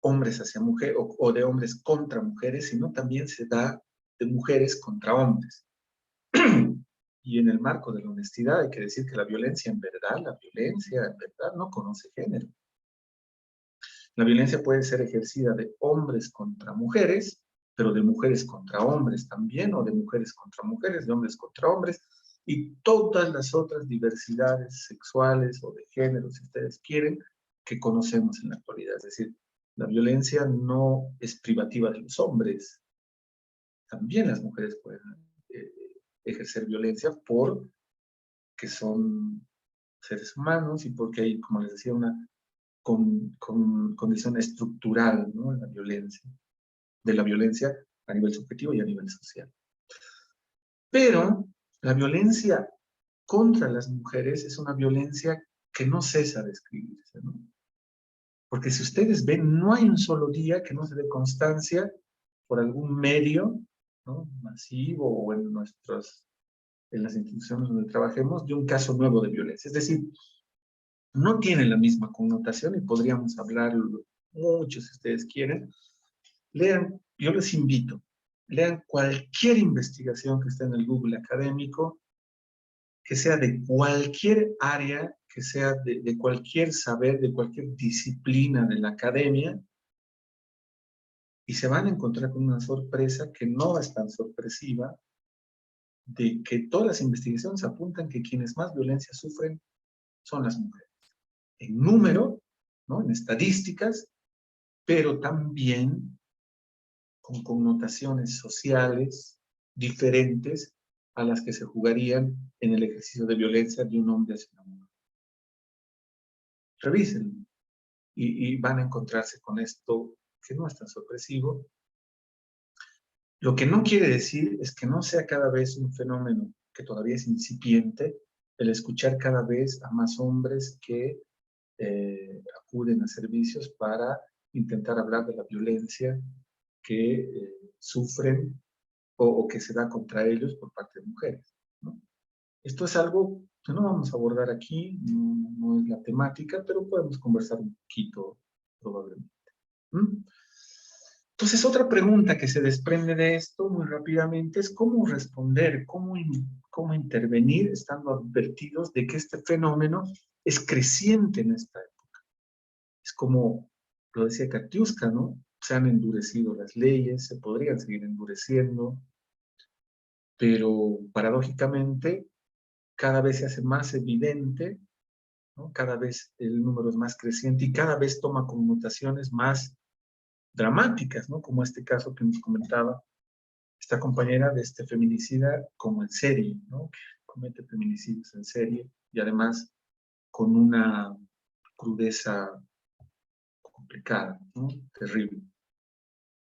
hombres hacia mujeres o de hombres contra mujeres, sino también se da de mujeres contra hombres. Y en el marco de la honestidad hay que decir que la violencia en verdad no conoce género. La violencia puede ser ejercida de hombres contra mujeres, pero de mujeres contra hombres también, o de mujeres contra mujeres, de hombres contra hombres, y todas las otras diversidades sexuales o de género, si ustedes quieren, que conocemos en la actualidad. Es decir, la violencia no es privativa de los hombres. También las mujeres pueden eh, ejercer violencia porque son seres humanos y porque hay, como les decía, una condición estructural, ¿no? De la violencia a nivel subjetivo y a nivel social. Pero la violencia contra las mujeres es una violencia que no cesa de escribirse, ¿no? Porque si ustedes ven, no hay un solo día que no se dé constancia por algún medio, ¿no?, masivo o en las instituciones donde trabajemos, de un caso nuevo de violencia. Es decir, no tiene la misma connotación y podríamos hablar mucho si ustedes quieren. Lean, yo les invito, lean cualquier investigación que esté en el Google académico, que sea de cualquier área, que sea de cualquier saber, de cualquier disciplina de la academia, y se van a encontrar con una sorpresa que no es tan sorpresiva, de que todas las investigaciones apuntan que quienes más violencia sufren son las mujeres. En número, ¿no?, en estadísticas, pero también con connotaciones sociales diferentes a las que se jugarían en el ejercicio de violencia de un hombre hacia una mujer. Revisen y van a encontrarse con esto que no es tan sorpresivo. Lo que no quiere decir es que no sea cada vez un fenómeno que todavía es incipiente el escuchar cada vez a más hombres que acuden a servicios para intentar hablar de la violencia que sufren o que se da contra ellos por parte de mujeres, ¿no? Esto es algo que no vamos a abordar aquí, no es la temática, pero podemos conversar un poquito probablemente. ¿Mm? Entonces, otra pregunta que se desprende de esto muy rápidamente es cómo responder, cómo intervenir estando advertidos de que este fenómeno es creciente en esta época. Es como lo decía Katiuska, ¿no? Se han endurecido las leyes, se podrían seguir endureciendo, pero paradójicamente cada vez se hace más evidente, ¿no? Cada vez el número es más creciente y cada vez toma connotaciones más dramáticas, ¿no? Como este caso que nos comentaba esta compañera de este feminicida como en serie, ¿no? Que comete feminicidios en serie y además con una crudeza complicada, ¿no? Terrible.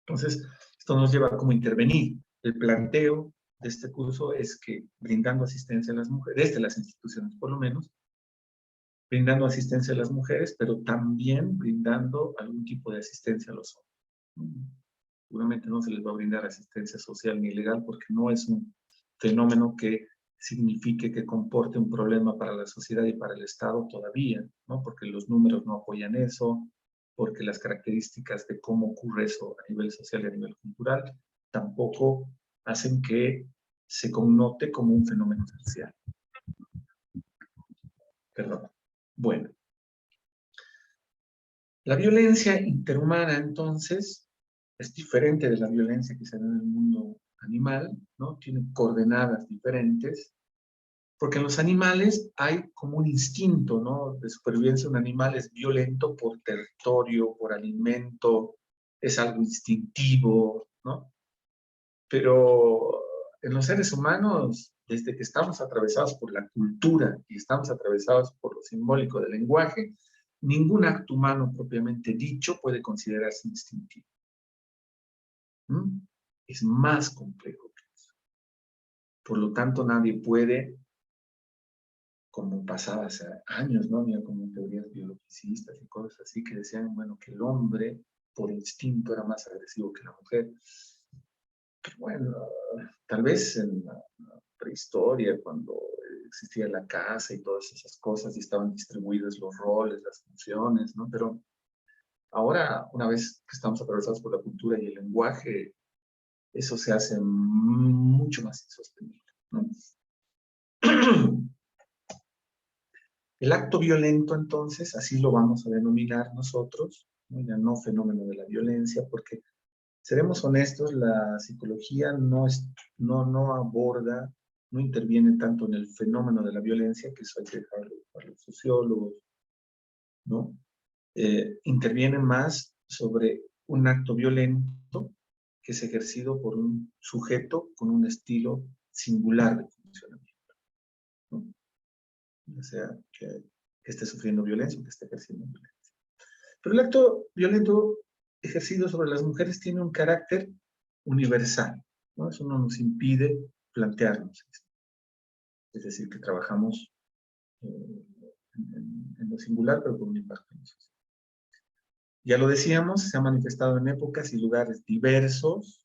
Entonces, esto nos lleva a cómo intervenir. El planteo de este curso es que brindando asistencia a las mujeres, desde las instituciones por lo menos, brindando asistencia a las mujeres, pero también brindando algún tipo de asistencia a los hombres. Seguramente no se les va a brindar asistencia social ni legal porque no es un fenómeno que signifique que comporte un problema para la sociedad y para el Estado todavía, ¿no? Porque los números no apoyan eso, porque las características de cómo ocurre eso a nivel social y a nivel cultural tampoco hacen que se connote como un fenómeno social. Perdón. Bueno. La violencia interhumana, entonces, es diferente de la violencia que se da en el mundo animal, ¿no? Tiene coordenadas diferentes, porque en los animales hay como un instinto, ¿no? De supervivencia. Un animal es violento por territorio, por alimento, es algo instintivo, ¿no? Pero en los seres humanos, desde que estamos atravesados por la cultura y estamos atravesados por lo simbólico del lenguaje, ningún acto humano propiamente dicho puede considerarse instintivo. ¿Mm? Es más complejo que eso. Por lo tanto, nadie puede, como pasaba hace años, ¿no? Había como teorías biologicistas y cosas así que decían, bueno, que el hombre por instinto era más agresivo que la mujer. Pero bueno, tal vez en la prehistoria, cuando existía la casa y todas esas cosas y estaban distribuidos los roles, las funciones, ¿no? Pero ahora, una vez que estamos atravesados por la cultura y el lenguaje, eso se hace mucho más insostenible, ¿no? El acto violento, entonces, así lo vamos a denominar nosotros, ¿no? Ya no fenómeno de la violencia, porque seremos honestos, la psicología no aborda, no interviene tanto en el fenómeno de la violencia, que eso hay que dejarlo para los sociólogos, ¿no? Interviene más sobre un acto violento que es ejercido por un sujeto con un estilo singular de funcionamiento, ¿no? O sea, que esté sufriendo violencia o que esté ejerciendo violencia. Pero el acto violento ejercido sobre las mujeres tiene un carácter universal, ¿no? Eso no nos impide plantearnos esto. Es decir, que trabajamos en lo singular, pero con un impacto en la sociedad. Ya lo decíamos, se ha manifestado en épocas y lugares diversos,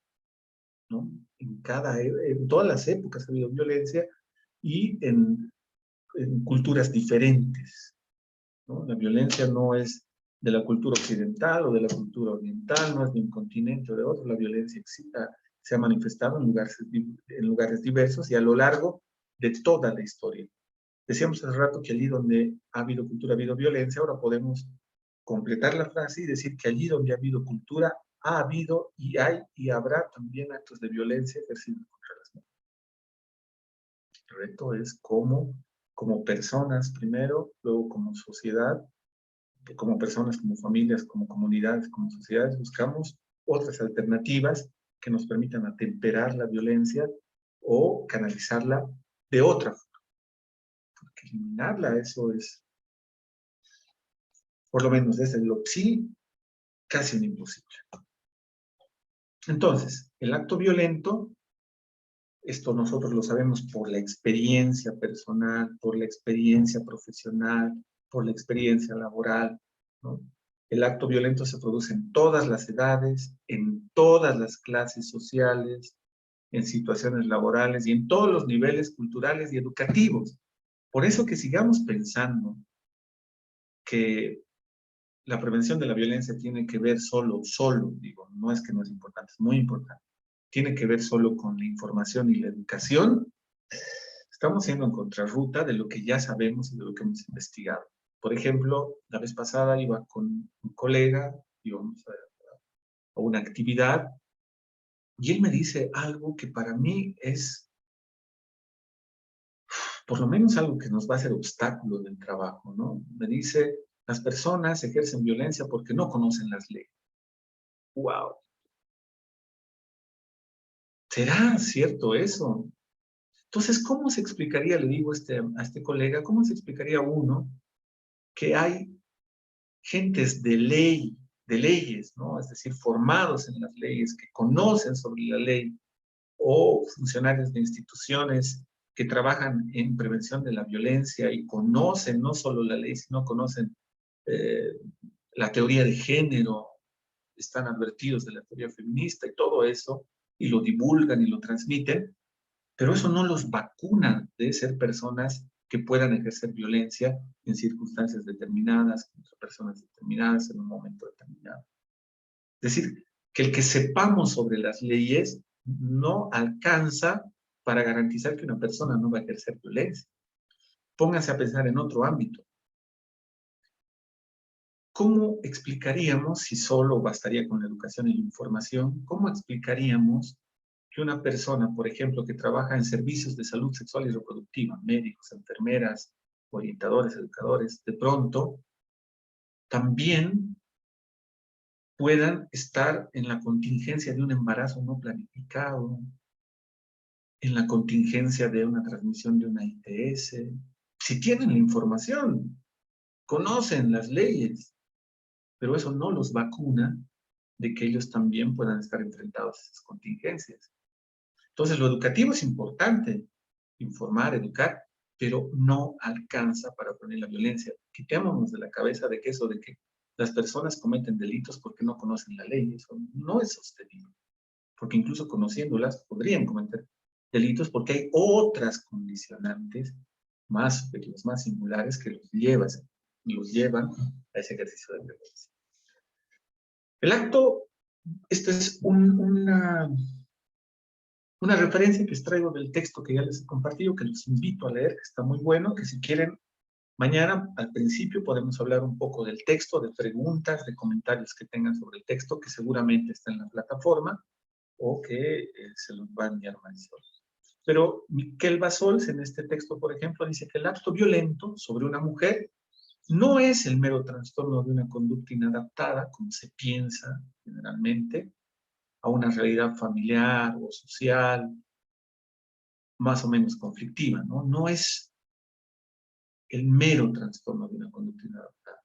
¿no? En todas las épocas ha habido violencia y en culturas diferentes, ¿no? La violencia no es de la cultura occidental o de la cultura oriental, no es de un continente o de otro. La violencia se ha manifestado en lugares diversos y a lo largo de toda la historia. Decíamos hace rato que allí donde ha habido cultura ha habido violencia. Ahora podemos completar la frase y decir que allí donde ha habido cultura ha habido y hay y habrá también actos de violencia ejercidos contra las mujeres. El reto es como personas primero, luego como sociedad, como personas, como familias, como comunidades, como sociedades, buscamos otras alternativas que nos permitan atemperar la violencia o canalizarla de otra forma. Porque eliminarla, eso es, por lo menos desde lo sí, casi un imposible. Entonces, el acto violento, esto nosotros lo sabemos por la experiencia personal, por la experiencia profesional, por la experiencia laboral, ¿no? El acto violento se produce en todas las edades, en todas las clases sociales, en situaciones laborales y en todos los niveles culturales y educativos. Por eso que sigamos pensando que la prevención de la violencia tiene que ver solo, digo, no es que no es importante, es muy importante, tiene que ver solo con la información y la educación. Estamos yendo en contrarruta de lo que ya sabemos y de lo que hemos investigado. Por ejemplo, la vez pasada iba con un colega, íbamos a una actividad, y él me dice algo que para mí es, por lo menos algo que nos va a ser obstáculo del trabajo, ¿no? Me dice, las personas ejercen violencia porque no conocen las leyes. ¡Wow! ¿Será cierto eso? Entonces, ¿cómo se explicaría, le digo a este colega, cómo se explicaría uno que hay gentes de leyes, ¿no? Es decir, formados en las leyes, que conocen sobre la ley, o funcionarios de instituciones que trabajan en prevención de la violencia y conocen no solo la ley, sino conocen eh, la teoría de género, están advertidos de la teoría feminista y todo eso, y lo divulgan y lo transmiten, pero eso no los vacuna de ser personas que puedan ejercer violencia en circunstancias determinadas, contra personas determinadas, en un momento determinado. Es decir, que el que sepamos sobre las leyes no alcanza para garantizar que una persona no va a ejercer violencia. Pónganse a pensar en otro ámbito. ¿Cómo explicaríamos, si solo bastaría con la educación y la información, cómo explicaríamos que una persona, por ejemplo, que trabaja en servicios de salud sexual y reproductiva, médicos, enfermeras, orientadores, educadores, de pronto también puedan estar en la contingencia de un embarazo no planificado, en la contingencia de una transmisión de una ITS? Si tienen la información, conocen las leyes, pero eso no los vacuna de que ellos también puedan estar enfrentados a esas contingencias. Entonces, lo educativo es importante, informar, educar, pero no alcanza para poner la violencia. Quitémonos de la cabeza de que eso de que las personas cometen delitos porque no conocen la ley, eso no es sostenible, porque incluso conociéndolas podrían cometer delitos porque hay otras condicionantes más superiores, más singulares que los llevan a ese ejercicio de violencia. El acto, esta es una referencia que extraigo del texto que ya les he compartido, que los invito a leer, que está muy bueno, que si quieren, mañana al principio podemos hablar un poco del texto, de preguntas, de comentarios que tengan sobre el texto, que seguramente está en la plataforma, o que se los va a enviar Marisol. Pero Miquel Basols, en este texto, por ejemplo, dice que el acto violento sobre una mujer no es el mero trastorno de una conducta inadaptada, como se piensa generalmente, a una realidad familiar o social más o menos conflictiva, ¿no? No es el mero trastorno de una conducta inadaptada.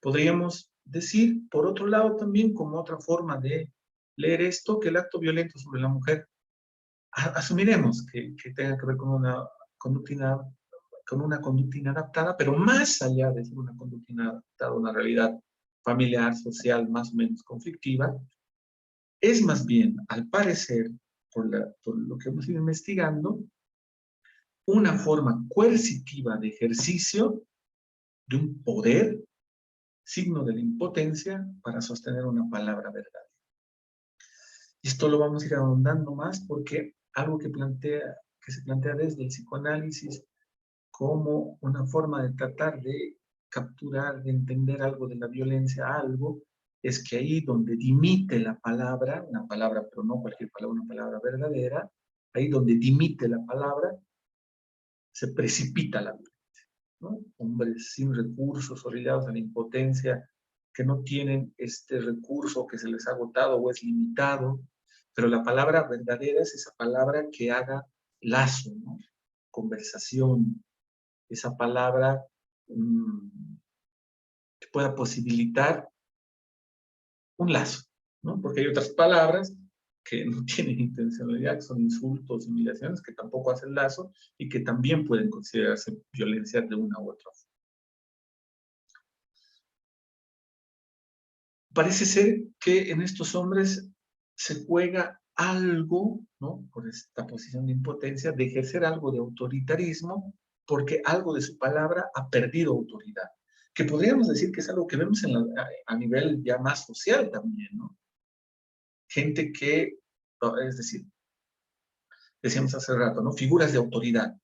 Podríamos decir, por otro lado, también como otra forma de leer esto, que el acto violento sobre la mujer, asumiremos que tenga que ver con una conducta inadaptada, pero más allá de ser una conducta inadaptada, una realidad familiar, social, más o menos conflictiva, es más bien, al parecer, por lo que hemos ido investigando, una forma coercitiva de ejercicio de un poder, signo de la impotencia, para sostener una palabra verdadera. Esto lo vamos a ir ahondando más porque algo que se plantea desde el psicoanálisis como una forma de tratar de capturar, de entender algo de la violencia, algo, es que ahí donde dimite la palabra, una palabra, pero no cualquier palabra, una palabra verdadera, ahí donde dimite la palabra, se precipita la violencia, ¿no? Hombres sin recursos, orillados a la impotencia, que no tienen este recurso que se les ha agotado o es limitado, pero la palabra verdadera es esa palabra que haga lazo, ¿no? Conversación, esa palabra que pueda posibilitar un lazo, ¿no? Porque hay otras palabras que no tienen intencionalidad, que son insultos, humillaciones, que tampoco hacen lazo y que también pueden considerarse violencia de una u otra forma. Parece ser que en estos hombres se juega algo, ¿no? Por esta posición de impotencia, de ejercer algo de autoritarismo, porque algo de su palabra ha perdido autoridad. Que podríamos decir que es algo que vemos a nivel ya más social también, ¿no? Gente que, es decir, decíamos hace rato, ¿no? Figuras de autoridad,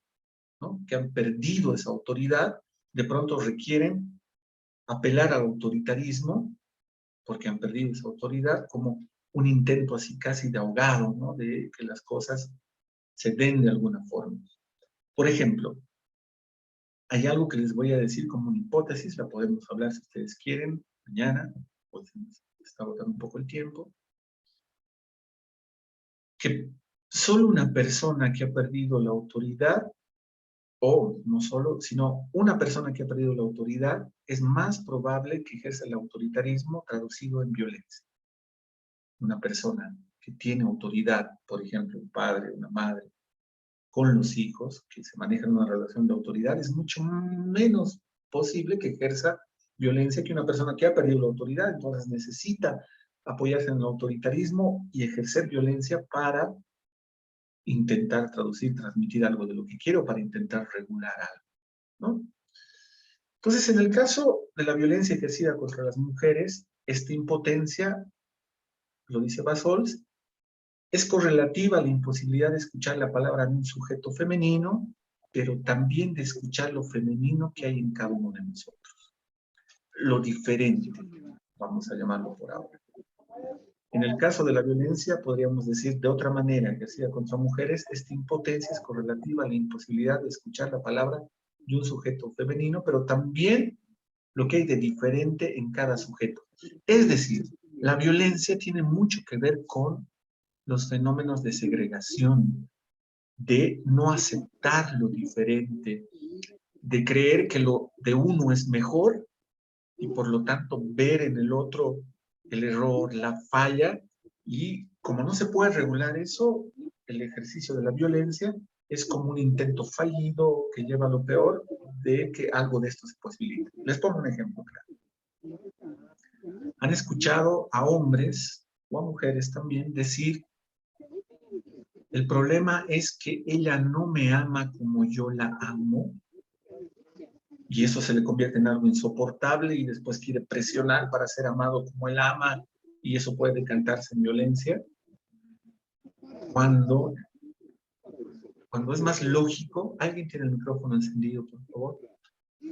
¿no? Que han perdido esa autoridad, de pronto requieren apelar al autoritarismo, porque han perdido esa autoridad, como un intento así casi de ahogado, ¿no? De que las cosas se den de alguna forma. Por ejemplo, hay algo que les voy a decir como una hipótesis, la podemos hablar si ustedes quieren, mañana, pues está agotando un poco el tiempo, que solo una persona que ha perdido la autoridad, o no solo, sino una persona que ha perdido la autoridad, es más probable que ejerza el autoritarismo traducido en violencia. Una persona que tiene autoridad, por ejemplo, un padre, una madre, con los hijos, que se manejan una relación de autoridad, es mucho menos posible que ejerza violencia que una persona que ha perdido la autoridad. Entonces necesita apoyarse en el autoritarismo y ejercer violencia para intentar traducir, transmitir algo de lo que quiero, para intentar regular algo, ¿no? Entonces, en el caso de la violencia ejercida contra las mujeres, esta impotencia, lo dice Basols, Es correlativa a la imposibilidad de escuchar la palabra de un sujeto femenino, pero también de escuchar lo femenino que hay en cada uno de nosotros. Lo diferente, vamos a llamarlo por ahora. En el caso de la violencia, podríamos decir de otra manera que sea contra mujeres, esta impotencia es correlativa a la imposibilidad de escuchar la palabra de un sujeto femenino, pero también lo que hay de diferente en cada sujeto. Es decir, la violencia tiene mucho que ver con los fenómenos de segregación, de no aceptar lo diferente, de creer que lo de uno es mejor y por lo tanto ver en el otro el error, la falla, y como no se puede regular eso, el ejercicio de la violencia es como un intento fallido que lleva a lo peor de que algo de esto se posibilite. Les pongo un ejemplo claro. Han escuchado a hombres o a mujeres también decir: el problema es que ella no me ama como yo la amo, y eso se le convierte en algo insoportable y después quiere presionar para ser amado como él ama, y eso puede decantarse en violencia. Cuando es más lógico, alguien tiene el micrófono encendido, por favor.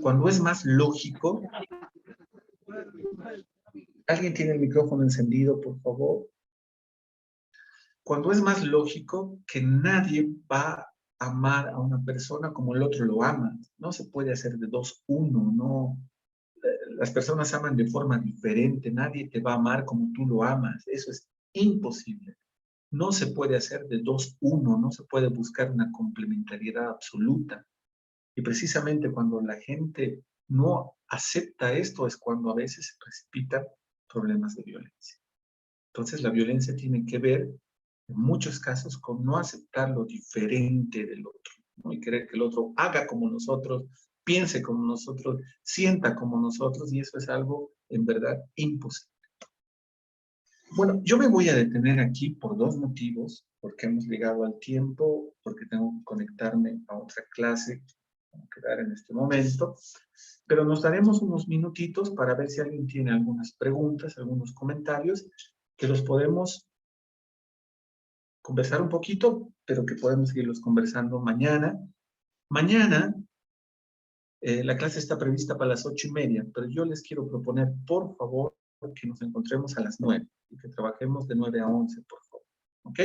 Cuando es más lógico, alguien tiene el micrófono encendido, por favor. Cuando es más lógico que nadie va a amar a una persona como el otro lo ama. No se puede hacer de dos uno, no. Las personas aman de forma diferente, nadie te va a amar como tú lo amas, eso es imposible. No se puede hacer de dos uno, no se puede buscar una complementariedad absoluta. Y precisamente cuando la gente no acepta esto es cuando a veces se precipitan problemas de violencia. Entonces la violencia tiene que ver en muchos casos con no aceptar lo diferente del otro, ¿no? Y querer que el otro haga como nosotros, piense como nosotros, sienta como nosotros, y eso es algo en verdad imposible. Bueno, yo me voy a detener aquí por dos motivos, porque hemos llegado al tiempo, porque tengo que conectarme a otra clase, tengo que dar en este momento, pero nos daremos unos minutitos para ver si alguien tiene algunas preguntas, algunos comentarios, que los podemos conversar un poquito, pero que podemos seguirlos conversando mañana. Mañana la clase está prevista para las 8:30, pero yo les quiero proponer, por favor, que nos encontremos a las 9 y que trabajemos de 9 a 11, por favor. ¿Ok?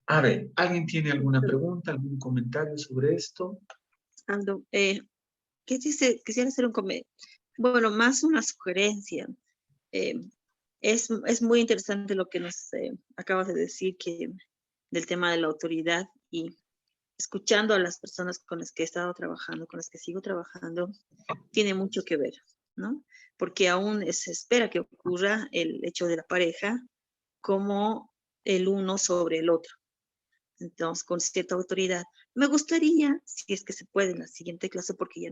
A ver, ¿alguien tiene alguna pregunta, algún comentario sobre esto? Aldo, quisiera hacer bueno, más una sugerencia. Es muy interesante lo que nos acabas de decir del tema de la autoridad, y escuchando a las personas con las que he estado trabajando, con las que sigo trabajando, tiene mucho que ver, ¿no? Porque aún se espera que ocurra el hecho de la pareja como el uno sobre el otro. Entonces, con cierta autoridad. Me gustaría, si es que se puede, en la siguiente clase, porque ya